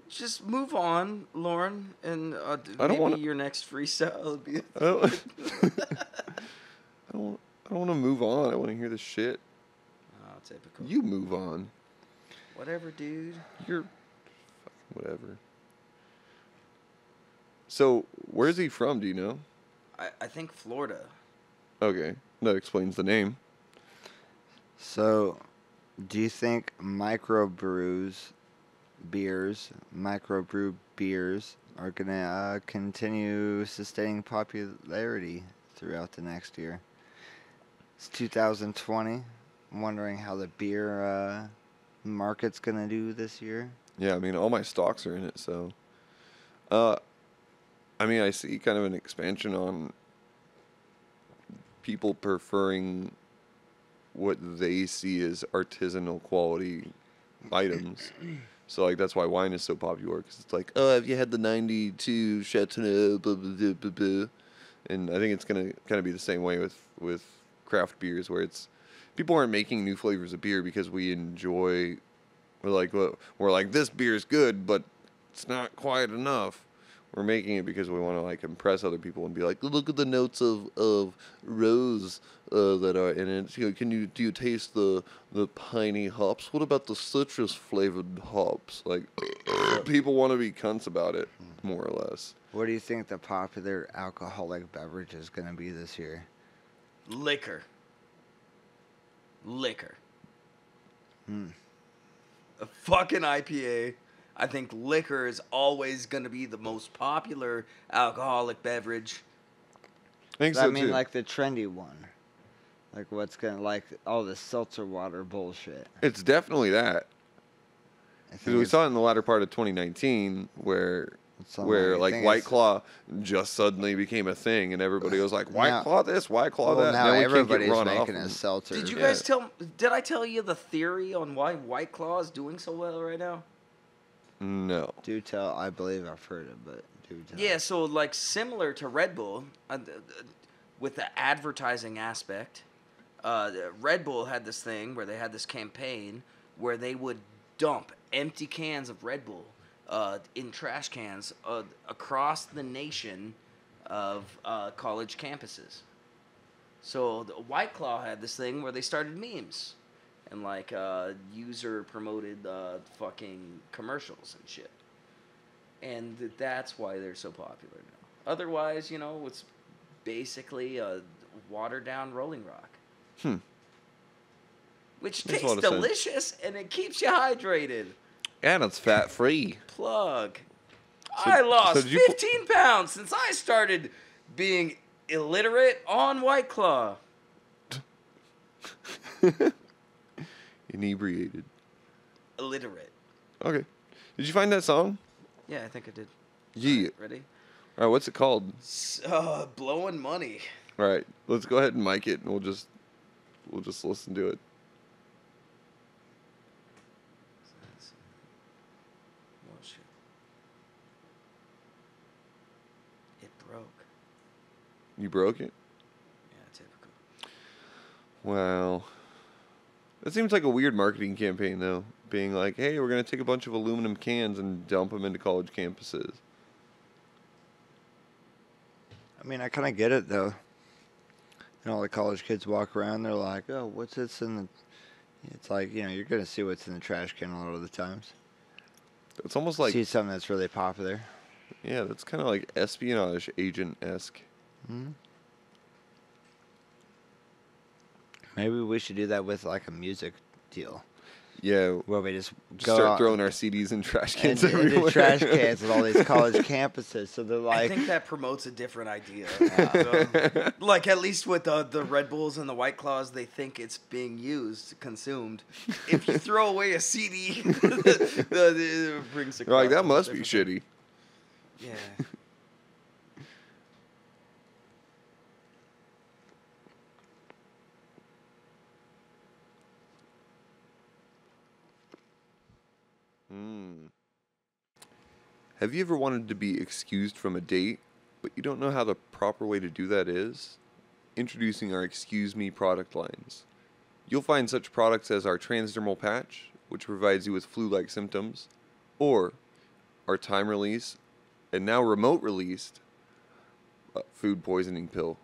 Just move on, Loren, and I don't maybe wanna- your next freestyle will be. I don't. I don't want to move on. I want to hear the shit. Oh, typical. You move on. Whatever, dude. You're fucking whatever. So, where's he from? Do you know? I think Florida. Okay, that explains the name. So, do you think microbrew beers are gonna continue sustaining popularity throughout the next year? It's 2020. I'm wondering how the beer market's gonna do this year. Yeah, I mean, all my stocks are in it, so. I mean, I see kind of an expansion on people preferring what they see as artisanal quality items. So, like, that's why wine is so popular, because it's like, oh, have you had the 92 Chateauneuf, blah, blah, blah, blah, blah. And I think it's going to kind of be the same way with craft beers, where it's, people aren't making new flavors of beer because we enjoy, we're like, this beer's good, but it's not quite enough. We're making it because we want to like impress other people and be like, look at the notes of rose that are in it. You know, do you taste the piney hops? What about the citrus flavored hops? Like, people want to be cunts about it, more or less. What do you think the popular alcoholic beverage is gonna be this year? Liquor. A fucking IPA. I think liquor is always going to be the most popular alcoholic beverage. I think I so mean, too. like the trendy one. Like what's gonna like all the seltzer water bullshit. It's definitely that. I think Because we it's- saw it in the latter part of 2019 where something I like think White it's- Claw just suddenly became a thing and everybody was like, White Now- Claw this, White Claw Well, that. now we can't everybody's get run off making a them. seltzer. Did you Yeah. guys did I tell you the theory on why White Claw is doing so well right now? No. Do tell. I believe I've heard it, but do tell. Yeah, so like similar to Red Bull, with the advertising aspect, Red Bull had this thing where they had this campaign where they would dump empty cans of Red Bull in trash cans across the nation of college campuses. So the White Claw had this thing where they started memes and like user promoted fucking commercials and shit. And that's why they're so popular now. Otherwise, you know, it's basically a watered down Rolling Rock. Which Makes a tastes lot of sense. delicious and it keeps you hydrated. And it's fat free. Plug. I lost did you 15 pounds since I started being illiterate on White Claw. Inebriated. Illiterate. Okay. Did you find that song? Yeah, I think I did. Yeah. Alright, ready? All right, what's it called? Blowing money. All right, let's go ahead and mic it and we'll just listen to it. Oh, shit. It broke. You broke it? Yeah, typical. Wow. That seems like a weird marketing campaign, though. Being like, hey, we're going to take a bunch of aluminum cans and dump them into college campuses. I mean, I kind of get it though. And all the college kids walk around, they're like, "Oh, what's this in the?" It's like, you know, you're gonna see what's in the trash can a lot of the times. It's almost like, See something that's really popular. yeah, that's kind of like espionage agent-esque. Hmm? Maybe we should do that with like a music deal Yeah, where we just just go start out throwing our CDs in trash and cans into everywhere. trash cans with all these college campuses. So they're I like, think that promotes a different idea. So, like, at least with the Red Bulls and the White Claws, they think it's being used, consumed. If you throw away a CD, it brings You're like, across that a must be different shitty. thing. Yeah. Have you ever wanted to be excused from a date, but you don't know how the proper way to do that is? Introducing our Excuse Me product lines. You'll find such products as our transdermal patch, which provides you with flu-like symptoms, or our time release, and now remote released, food poisoning pill.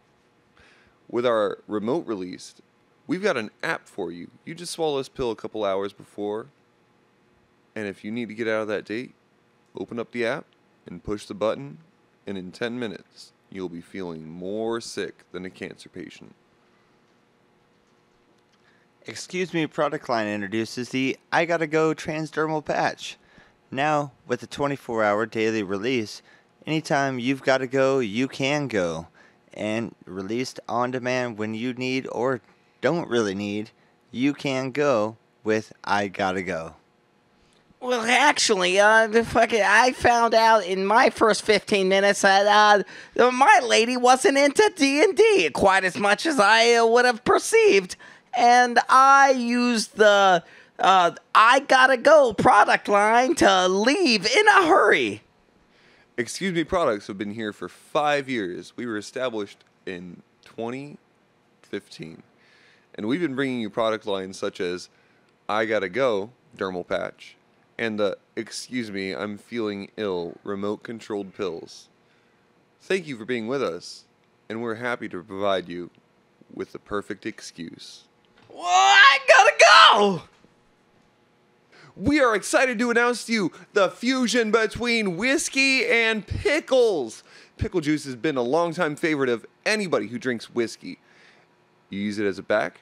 With our remote released, we've got an app for you. You just swallow this pill a couple hours before, and if you need to get out of that date, open up the app and push the button, and in 10 minutes, you'll be feeling more sick than a cancer patient. Excuse Me product line introduces the I Gotta Go transdermal patch. Now, with a 24-hour daily release, anytime you've got to go, you can go. And released on demand when you need or don't really need, you can go with I Gotta Go. Well, actually, I found out in my first 15 minutes that my lady wasn't into D&D quite as much as I would have perceived, and I used the I Gotta Go product line to leave in a hurry. Excuse Me products have been here for 5 years. We were established in 2015. And we've been bringing you product lines such as I Gotta Go dermal patch and the Excuse Me, I'm Feeling Ill remote controlled pills. Thank you for being with us, and we're happy to provide you with the perfect excuse. Well, I gotta go! We are excited to announce to you the fusion between whiskey and pickles. Pickle juice has been a longtime favorite of anybody who drinks whiskey. You use it as a back,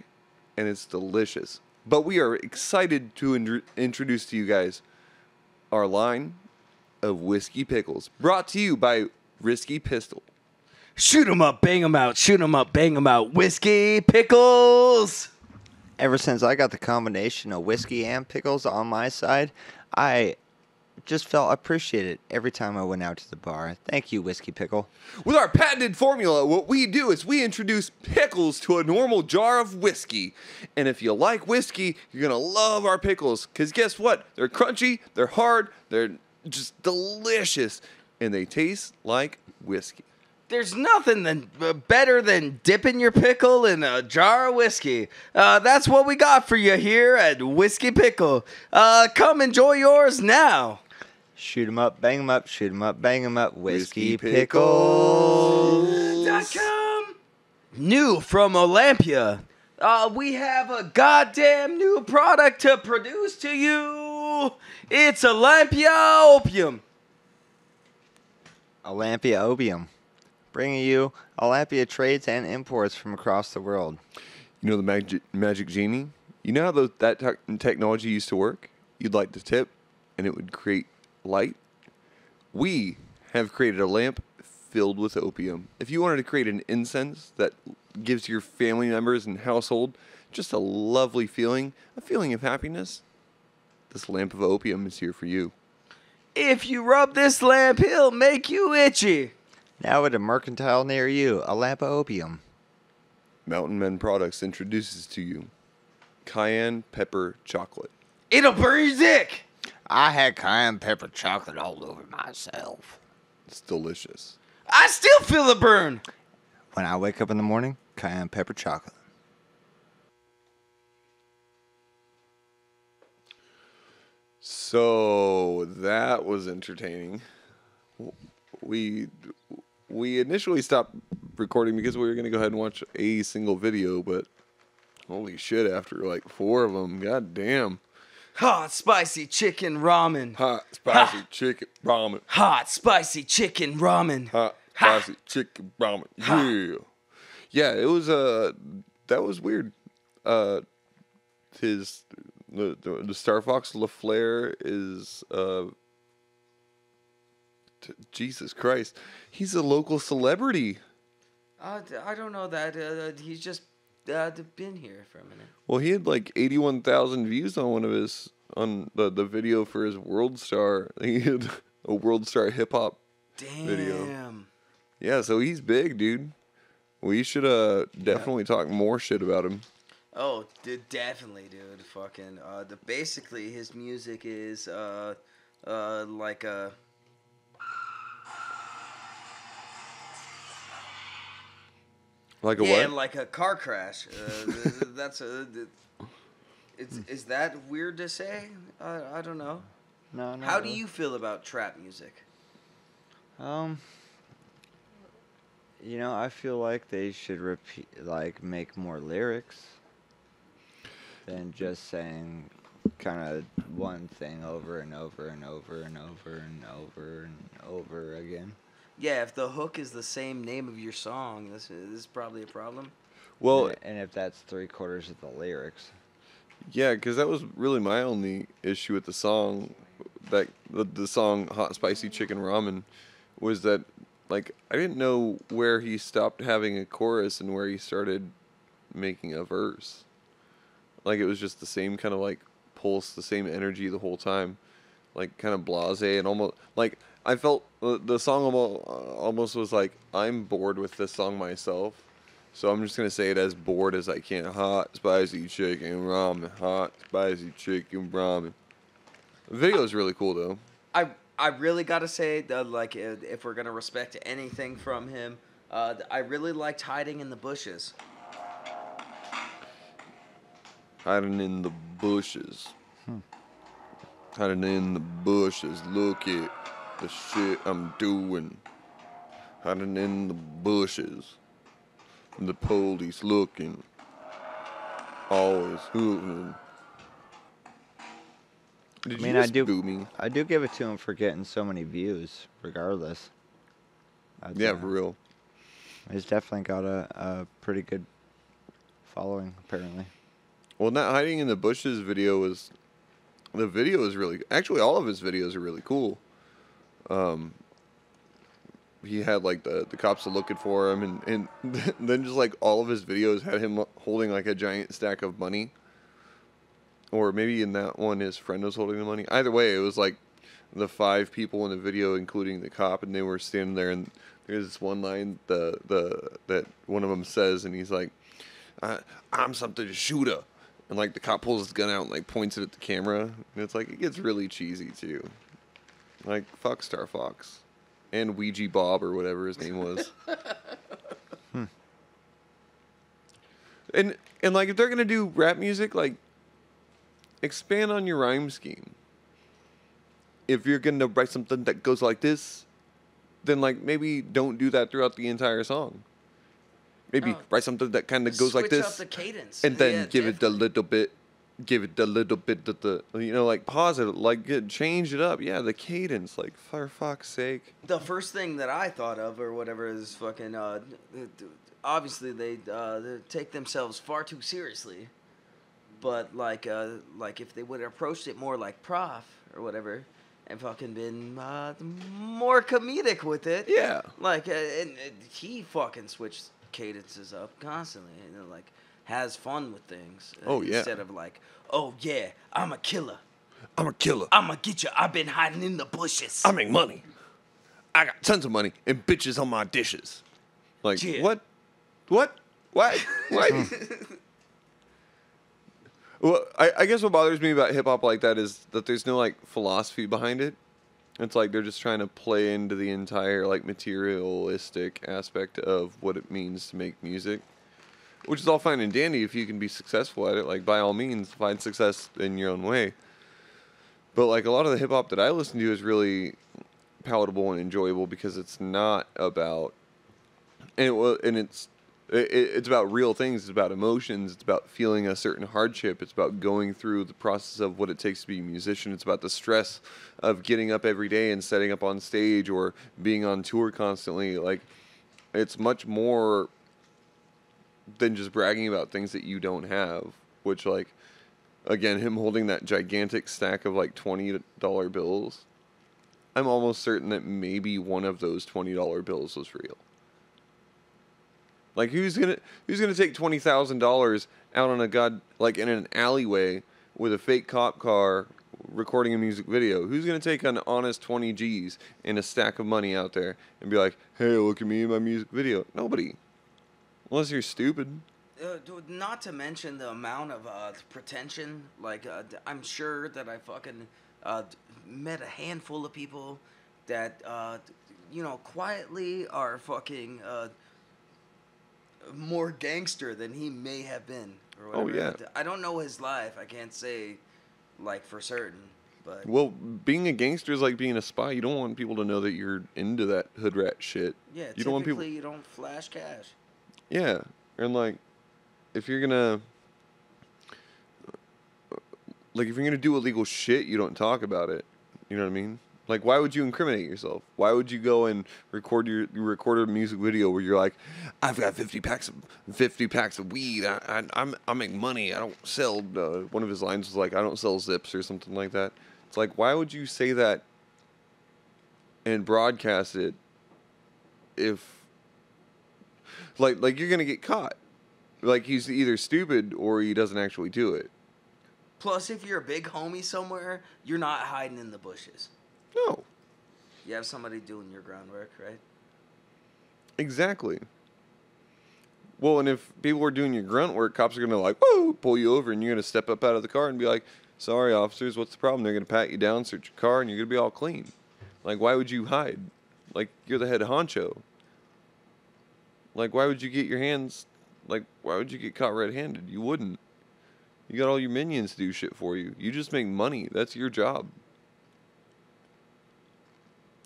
and it's delicious. But we are excited to introduce to you guys our line of whiskey pickles, brought to you by Risky Pistol. Shoot 'em up, bang 'em out, shoot 'em up, bang 'em out, whiskey pickles! Ever since I got the combination of whiskey and pickles on my side, I just felt appreciated every time I went out to the bar. Thank you, Whiskey Pickle. With our patented formula, what we do is we introduce pickles to a normal jar of whiskey. And if you like whiskey, you're going to love our pickles. Because guess what? They're crunchy, they're hard, they're just delicious, and they taste like whiskey. There's nothing better than dipping your pickle in a jar of whiskey. That's what we got for you here at Whiskey Pickle. Come enjoy yours now. Shoot 'em up, bang 'em up, shoot 'em up, bang 'em up, Whiskey Whiskey Pickles. .com. New from Olympia. We have a goddamn new product to produce to you. It's Olympia Opium. Olympia Opium. Bringing you Olympia trades and imports from across the world. You know the magic genie? You know how that technology used to work? You'd light the tip, and it would create light. We have created a lamp filled with opium. If you wanted to create an incense that gives your family members and household just a lovely feeling, a feeling of happiness, this lamp of opium is here for you. If you rub this lamp, it'll make you itchy. Now at a mercantile near you, a lamp of opium. Mountain Men Products introduces to you cayenne pepper chocolate. It'll burn your dick. I had cayenne pepper chocolate all over myself. It's delicious. I still feel the burn. When I wake up in the morning, cayenne pepper chocolate. So that was entertaining. We initially stopped recording because we were going to go ahead and watch a single video, but holy shit, after like 4 of them, god damn. Hot spicy chicken ramen. Hot spicy chicken ramen. Hot spicy chicken ramen. Hot spicy chicken ramen. Yeah. Yeah, it was that was weird. his the Starfox LaFleur is Jesus Christ, he's a local celebrity. I don't know that. He's just been here for a minute. Well, he had like 81,000 views on the video for his World Star. He had a World Star hip hop video. Yeah, so he's big, dude. We should definitely talk more shit about him. Oh, definitely, dude. Fucking. Basically, his music is like a. Like a yeah, what? like a car crash. That's a. Is that weird to say? I don't know. No. How do you feel about trap music? I feel like they should make more lyrics than just saying kind of one thing over and over and over and over and over and over again. Yeah, if the hook is the same name of your song, this is probably a problem. Well, and if that's 3/4 of the lyrics. yeah, because that was really my only issue with the song. That the song "Hot Spicy Chicken Ramen" was that, like, I didn't know where he stopped having a chorus and where he started making a verse. Like, it was just the same kind of like pulse, the same energy the whole time, like kind of blasé and almost like I felt the song almost was like, I'm bored with this song myself, so I'm just gonna say it as bored as I can. Hot spicy chicken ramen, hot spicy chicken ramen. The video is really cool though. I really gotta say that, like, if we're gonna respect anything from him, I really liked "Hiding in the Bushes." Hiding in the bushes. Hiding in the bushes. Look at the shit I'm doing. Hiding in the bushes. The police looking. Always hooting. Did you just boo me? I do give it to him for getting so many views, regardless. Yeah, for real. He's definitely got a pretty good following, apparently. Well, that hiding in the bushes video is really, actually all of his videos are really cool. He had like the cops are looking for him, and then just like all of his videos had him holding like a giant stack of money. Or maybe in that one his friend was holding the money. Either way, it was like the 5 people in the video, including the cop, and they were standing there, and there's this one line that one of them says, and he's like, I'm something to shooter. And like the cop pulls his gun out and like points it at the camera. And it's like, it gets really cheesy too. Like, fuck Starfox. And Ouija Bob or whatever his name was. And like, if they're gonna do rap music, like, expand on your rhyme scheme. If you're gonna write something that goes like this, then like maybe don't do that throughout the entire song. Maybe write something that kind of goes like this, switch up the cadence, and then yeah, give it a little bit, like pause it, like change it up. Yeah, the cadence, like for fuck's sake. The first thing that I thought of or whatever is fucking. Obviously, they take themselves far too seriously. But like if they would have approached it more like Prof or whatever, and fucking been more comedic with it. Yeah. Like and he fucking switched cadences up constantly, and like has fun with things. Oh yeah. Instead of like, oh yeah, I'm a killer. I'm a killer. I'ma get you. I've been hiding in the bushes. I make money. I got tons of money and bitches on my dishes. Like, Yeah. what? What? What? Well, I guess what bothers me about hip-hop like that is that there's no, like, philosophy behind it. It's like they're just trying to play into the entire, like, materialistic aspect of what it means to make music. Which is all fine and dandy if you can be successful at it. Like, by all means, find success in your own way. But, like, a lot of the hip-hop that I listen to is really palatable and enjoyable because it's not about... It's about real things. It's about emotions. It's about feeling a certain hardship. It's about going through the process of what it takes to be a musician. It's about the stress of getting up every day and setting up on stage or being on tour constantly. Like, it's much more than just bragging about things that you don't have. Which, like, again, him holding that gigantic stack of like $20 bills. I'm almost certain that maybe one of those $20 bills was real. Like, who's gonna take $20,000 out on in an alleyway with a fake cop car recording a music video? Who's gonna take an honest 20 G's and a stack of money out there and be like, "Hey, look at me in my music video"? Nobody, unless you're stupid. Dude, not to mention the amount of pretension. Like, I'm sure that I fucking met a handful of people that quietly are fucking. More gangster than he may have been, or whatever. Oh yeah. I don't know his life. I can't say, like, for certain. But Well, being a gangster is like being a spy. You don't want people to know that you're into that hood rat shit. yeah, You don't want people. typically you don't flash cash. Yeah, and like, if you're gonna do illegal shit, you don't talk about it. You know what I mean? Like, why would you incriminate yourself? Why would you go and record a music video where you're like, "I've got 50 packs of weed. I make money. I don't sell." One of his lines was like, "I don't sell zips" or something like that. It's like, why would you say that and broadcast it if like you're gonna get caught? Like, he's either stupid or he doesn't actually do it. Plus, if you're a big homie somewhere, you're not hiding in the bushes. No. You have somebody doing your groundwork, right? Exactly. Well, and if people are doing your grunt work, cops are going to, like, whoa, pull you over, and you're going to step up out of the car and be like, "Sorry, officers, what's the problem?" They're going to pat you down, search your car, and you're going to be all clean. Like, why would you hide? Like, you're the head honcho. Like, why would you get caught red-handed? You wouldn't. You got all your minions to do shit for you. You just make money. That's your job.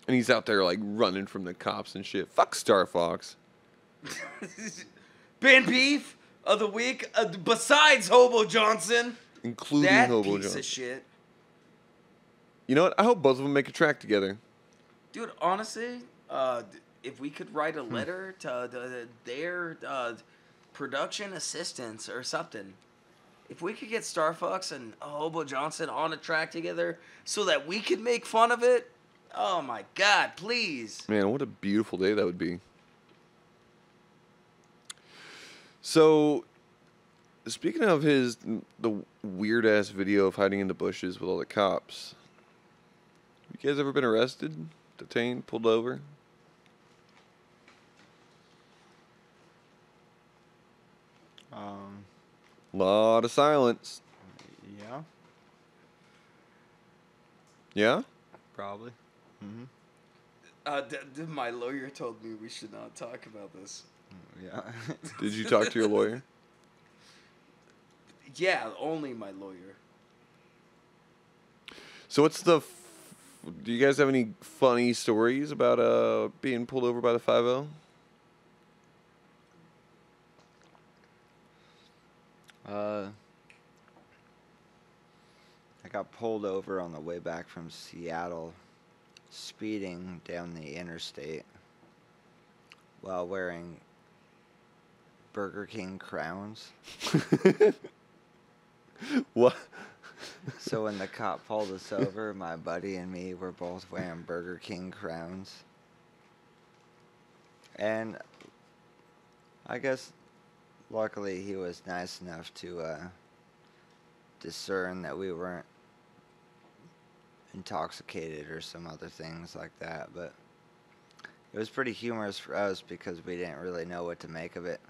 And he's out there, like, running from the cops and shit. Fuck Starfox. Band beef of the week, besides Hobo Johnson. Including that Hobo piece Johnson. of shit. You know what? I hope both of them make a track together. Dude, honestly, if we could write a letter to their production assistants or something. If we could get Starfox and Hobo Johnson on a track together so that we could make fun of it, oh my God, please. Man, what a beautiful day that would be. So, speaking of the weird-ass video of hiding in the bushes with all the cops, you guys ever been arrested, detained, pulled over? Lot of silence. Yeah, Yeah? probably. My lawyer told me we should not talk about this. Yeah. Did you talk to your lawyer? Yeah, only my lawyer. So what's do you guys have any funny stories about being pulled over by the 5-0? I got pulled over on the way back from Seattle, speeding down the interstate while wearing Burger King crowns. What? So when the cop pulled us over, my buddy and me were both wearing Burger King crowns. And I guess luckily he was nice enough to discern that we weren't intoxicated or some other things like that. But it was pretty humorous for us because we didn't really know what to make of it.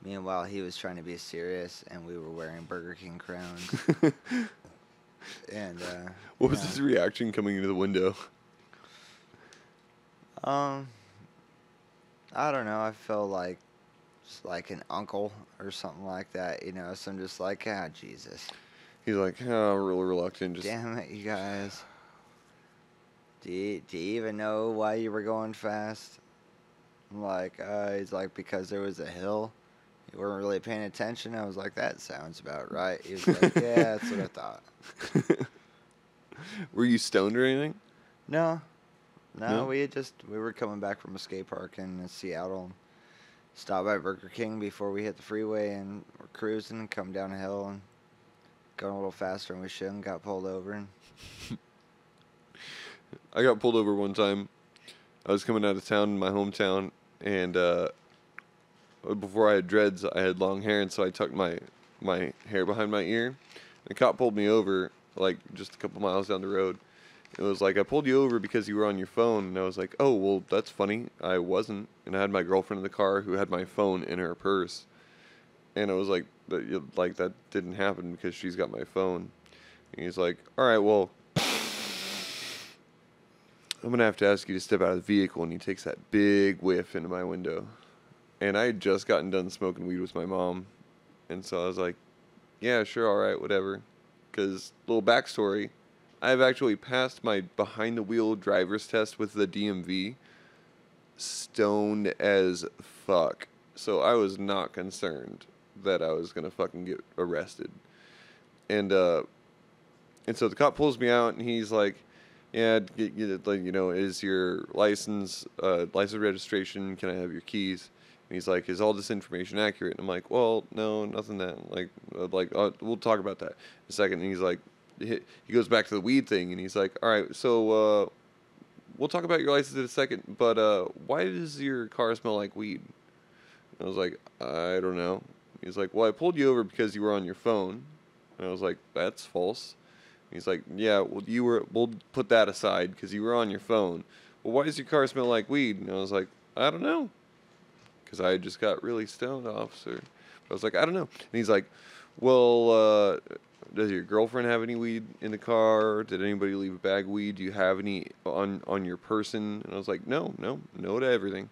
Meanwhile, he was trying to be serious, and we were wearing Burger King crowns. And What was his reaction coming into the window? I don't know. I felt like just like an uncle or something like that, you know. So I'm just like, ah, Jesus. He's like, oh, real reluctant. Just Damn it, you guys. Do you even know why you were going fast? I'm like, he's like, because there was a hill. You weren't really paying attention. I was like, that sounds about right. He was like, yeah, that's what I thought. Were you stoned or anything? No, No? we were coming back from a skate park in Seattle. stop by Burger King before we hit the freeway, and we're cruising and come down a hill and going a little faster than we should and got pulled over. And I got pulled over one time. I was coming out of town in my hometown, and before I had dreads, I had long hair, and so I tucked my hair behind my ear. The cop pulled me over, like, just a couple miles down the road. It was like, I pulled you over because you were on your phone. And I was like, oh, well, that's funny. I wasn't. And I had my girlfriend in the car who had my phone in her purse. And I was like, that didn't happen because she's got my phone. And he's like, all right, well, I'm going to have to ask you to step out of the vehicle. And he takes that big whiff into my window. And I had just gotten done smoking weed with my mom. And so I was like, yeah, sure, all right, whatever. Because, little backstory, I've actually passed my behind-the-wheel driver's test with the DMV stoned as fuck. So I was not concerned that I was going to fucking get arrested. And so the cop pulls me out, and he's like, yeah, is your license registration, can I have your keys? And he's like, is all this information accurate? And I'm like, well, no, nothing that, we'll talk about that in a second. And he's like, he goes back to the weed thing, and he's like, all right, so we'll talk about your license in a second, but why does your car smell like weed? And I was like, I don't know. He's like, well, I pulled you over because you were on your phone. And I was like, that's false. He's like, yeah, well, we'll put that aside because you were on your phone. Well, why does your car smell like weed? And I was like, I don't know. Because I just got really stoned, officer. I was like, I don't know. And he's like, well, does your girlfriend have any weed in the car? Did anybody leave a bag of weed? Do you have any on your person? And I was like, no to everything.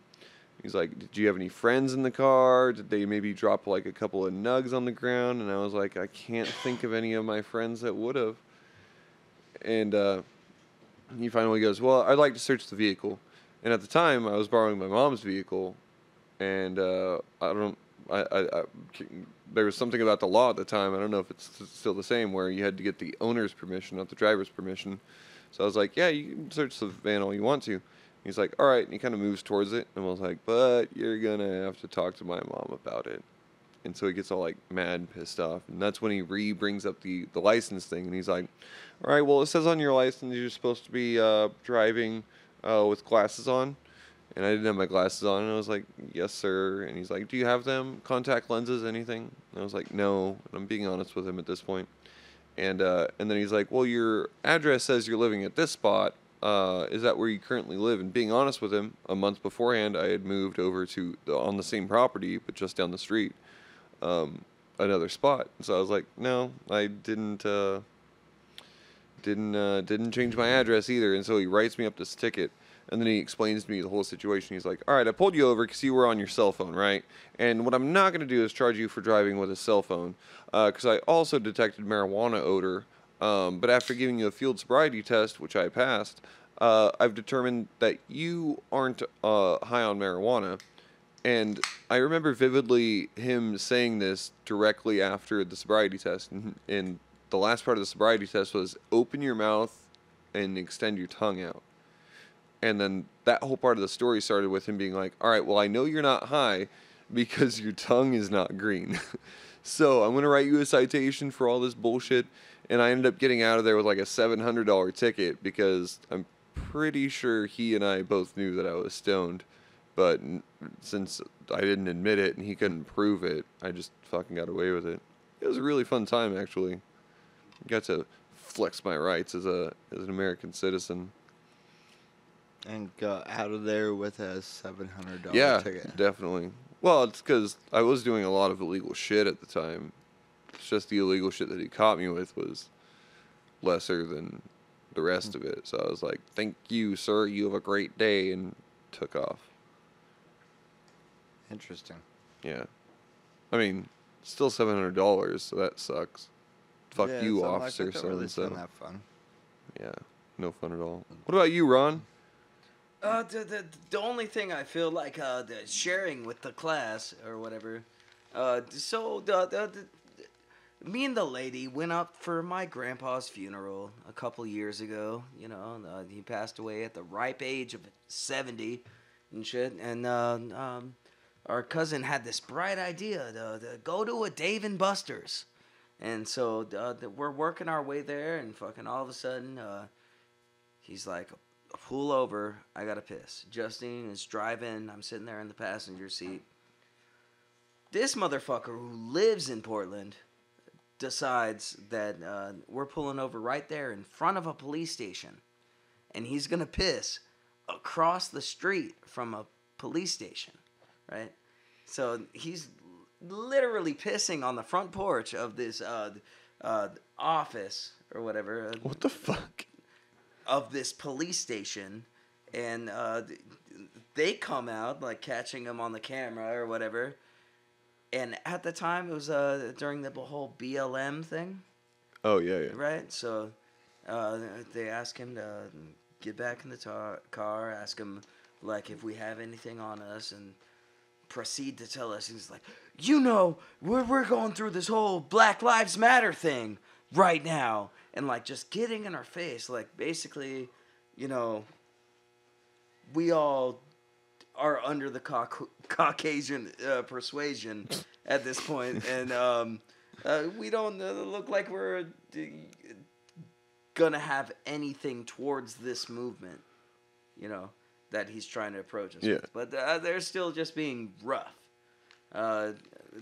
He's like, did you have any friends in the car? Did they maybe drop like a couple of nugs on the ground? And I was like, I can't think of any of my friends that would have. And he finally goes, well, I'd like to search the vehicle. And at the time, I was borrowing my mom's vehicle. And there was something about the law at the time. I don't know if it's still the same, where you had to get the owner's permission, not the driver's permission. So I was like, yeah, you can search the van all you want to. He's like, all right. And he kind of moves towards it. And I was like, but you're going to have to talk to my mom about it. And so he gets all like mad and pissed off. And that's when he brings up the license thing. And he's like, all right, well, it says on your license you're supposed to be driving with glasses on. And I didn't have my glasses on, and I was like, yes, sir. And he's like, do you have them? Contact lenses, anything? And I was like, no. And I'm being honest with him at this point. And then he's like, well, your address says you're living at this spot. Is that where you currently live? And being honest with him, a month beforehand, I had moved over to on the same property, but just down the street, another spot. So I was like, no, I didn't change my address either. And so he writes me up this ticket. And then he explains to me the whole situation. He's like, all right, I pulled you over because you were on your cell phone, right? And what I'm not going to do is charge you for driving with a cell phone because I also detected marijuana odor. But after giving you a field sobriety test, which I passed, I've determined that you aren't high on marijuana. And I remember vividly him saying this directly after the sobriety test. And the last part of the sobriety test was open your mouth and extend your tongue out. And then that whole part of the story started with him being like, all right, well, I know you're not high because your tongue is not green. So I'm going to write you a citation for all this bullshit. And I ended up getting out of there with like a $700 ticket because I'm pretty sure he and I both knew that I was stoned. But since I didn't admit it and he couldn't prove it, I just fucking got away with it. It was a really fun time, actually. Got to flex my rights as an American citizen. And got out of there with a $700 Yeah, ticket. definitely. Well, it's because I was doing a lot of illegal shit at the time. It's just the illegal shit that he caught me with was lesser than the rest of it. So I was like, thank you, sir. You have a great day. And took off. Interesting. Yeah. I mean, still $700, so that sucks. Fuck Yeah, you, something officer. Like that. That really sound that fun. Yeah, no fun at all. What about you, Ron? The only thing I feel like the sharing with the class or whatever. Me and the lady went up for my grandpa's funeral a couple years ago. You know, he passed away at the ripe age of 70 and shit. And our our cousin had this bright idea to go to a Dave and Buster's. And so we're working our way there, and fucking all of a sudden, he's like, pull over, I gotta piss. Justine is driving, I'm sitting there in the passenger seat. This motherfucker who lives in Portland decides that we're pulling over right there in front of a police station. And he's gonna piss across the street from a police station, right? So he's literally pissing on the front porch of this office or whatever. What the fuck? Of this police station, and they come out like catching him on the camera or whatever. And at the time, it was during the whole BLM thing. Oh yeah. Right. So they ask him to get back in the car, ask him like if we have anything on us, and proceed to tell us. He's like, we're going through this whole Black Lives Matter thing right now, and like just getting in our face, like basically, we all are under the Caucasian persuasion at this point, and we don't look like we're gonna have anything towards this movement, that he's trying to approach us with. But they're still just being rough.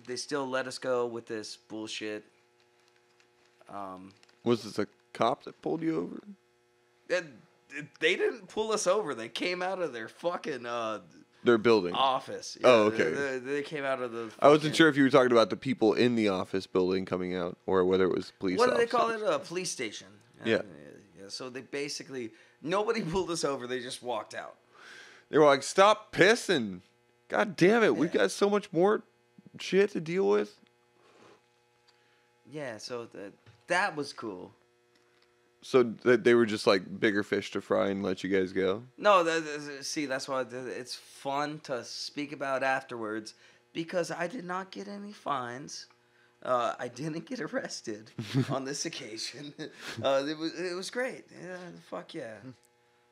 They still let us go with this bullshit. Was this a cop that pulled you over? They didn't pull us over. They came out of their fucking their building office. Yeah, oh, okay. They came out of the. I wasn't sure if you were talking about the people in the office building coming out, or whether it was police. What do they call it? A police station. Yeah. So they basically nobody pulled us over. They just walked out. They were like, "Stop pissing! God damn it! We've got so much more shit to deal with." Yeah. So that was cool. So they were just like bigger fish to fry and let you guys go? No, see, that's why it's fun to speak about afterwards, because I did not get any fines. I didn't get arrested on this occasion. It was great. Yeah, fuck yeah,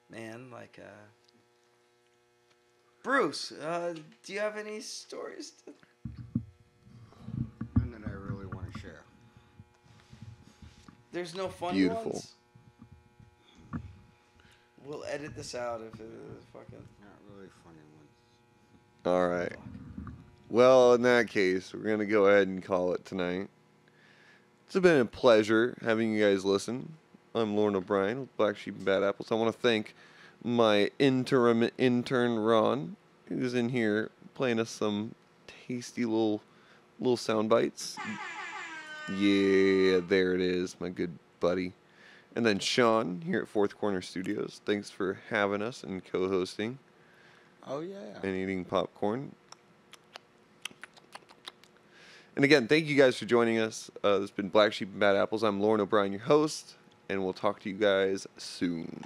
man. Like, Bruce, do you have any stories? None that I really want to share. There's no funny Beautiful. ones? We'll edit this out if it is fucking... Not really funny ones. All right. Well, in that case, we're going to go ahead and call it tonight. It's been a pleasure having you guys listen. I'm Loren O'Brien with Black Sheep and Bad Apples. I want to thank my interim intern, Ron, who's in here playing us some tasty little sound bites. Yeah, there it is, my good buddy. And then Sean here at Fourth Corner Studios. Thanks for having us and co-hosting. Oh, yeah. And eating popcorn. And again, thank you guys for joining us. This has been Black Sheep and Bad Apples. I'm Loren O'Brien, your host, and we'll talk to you guys soon.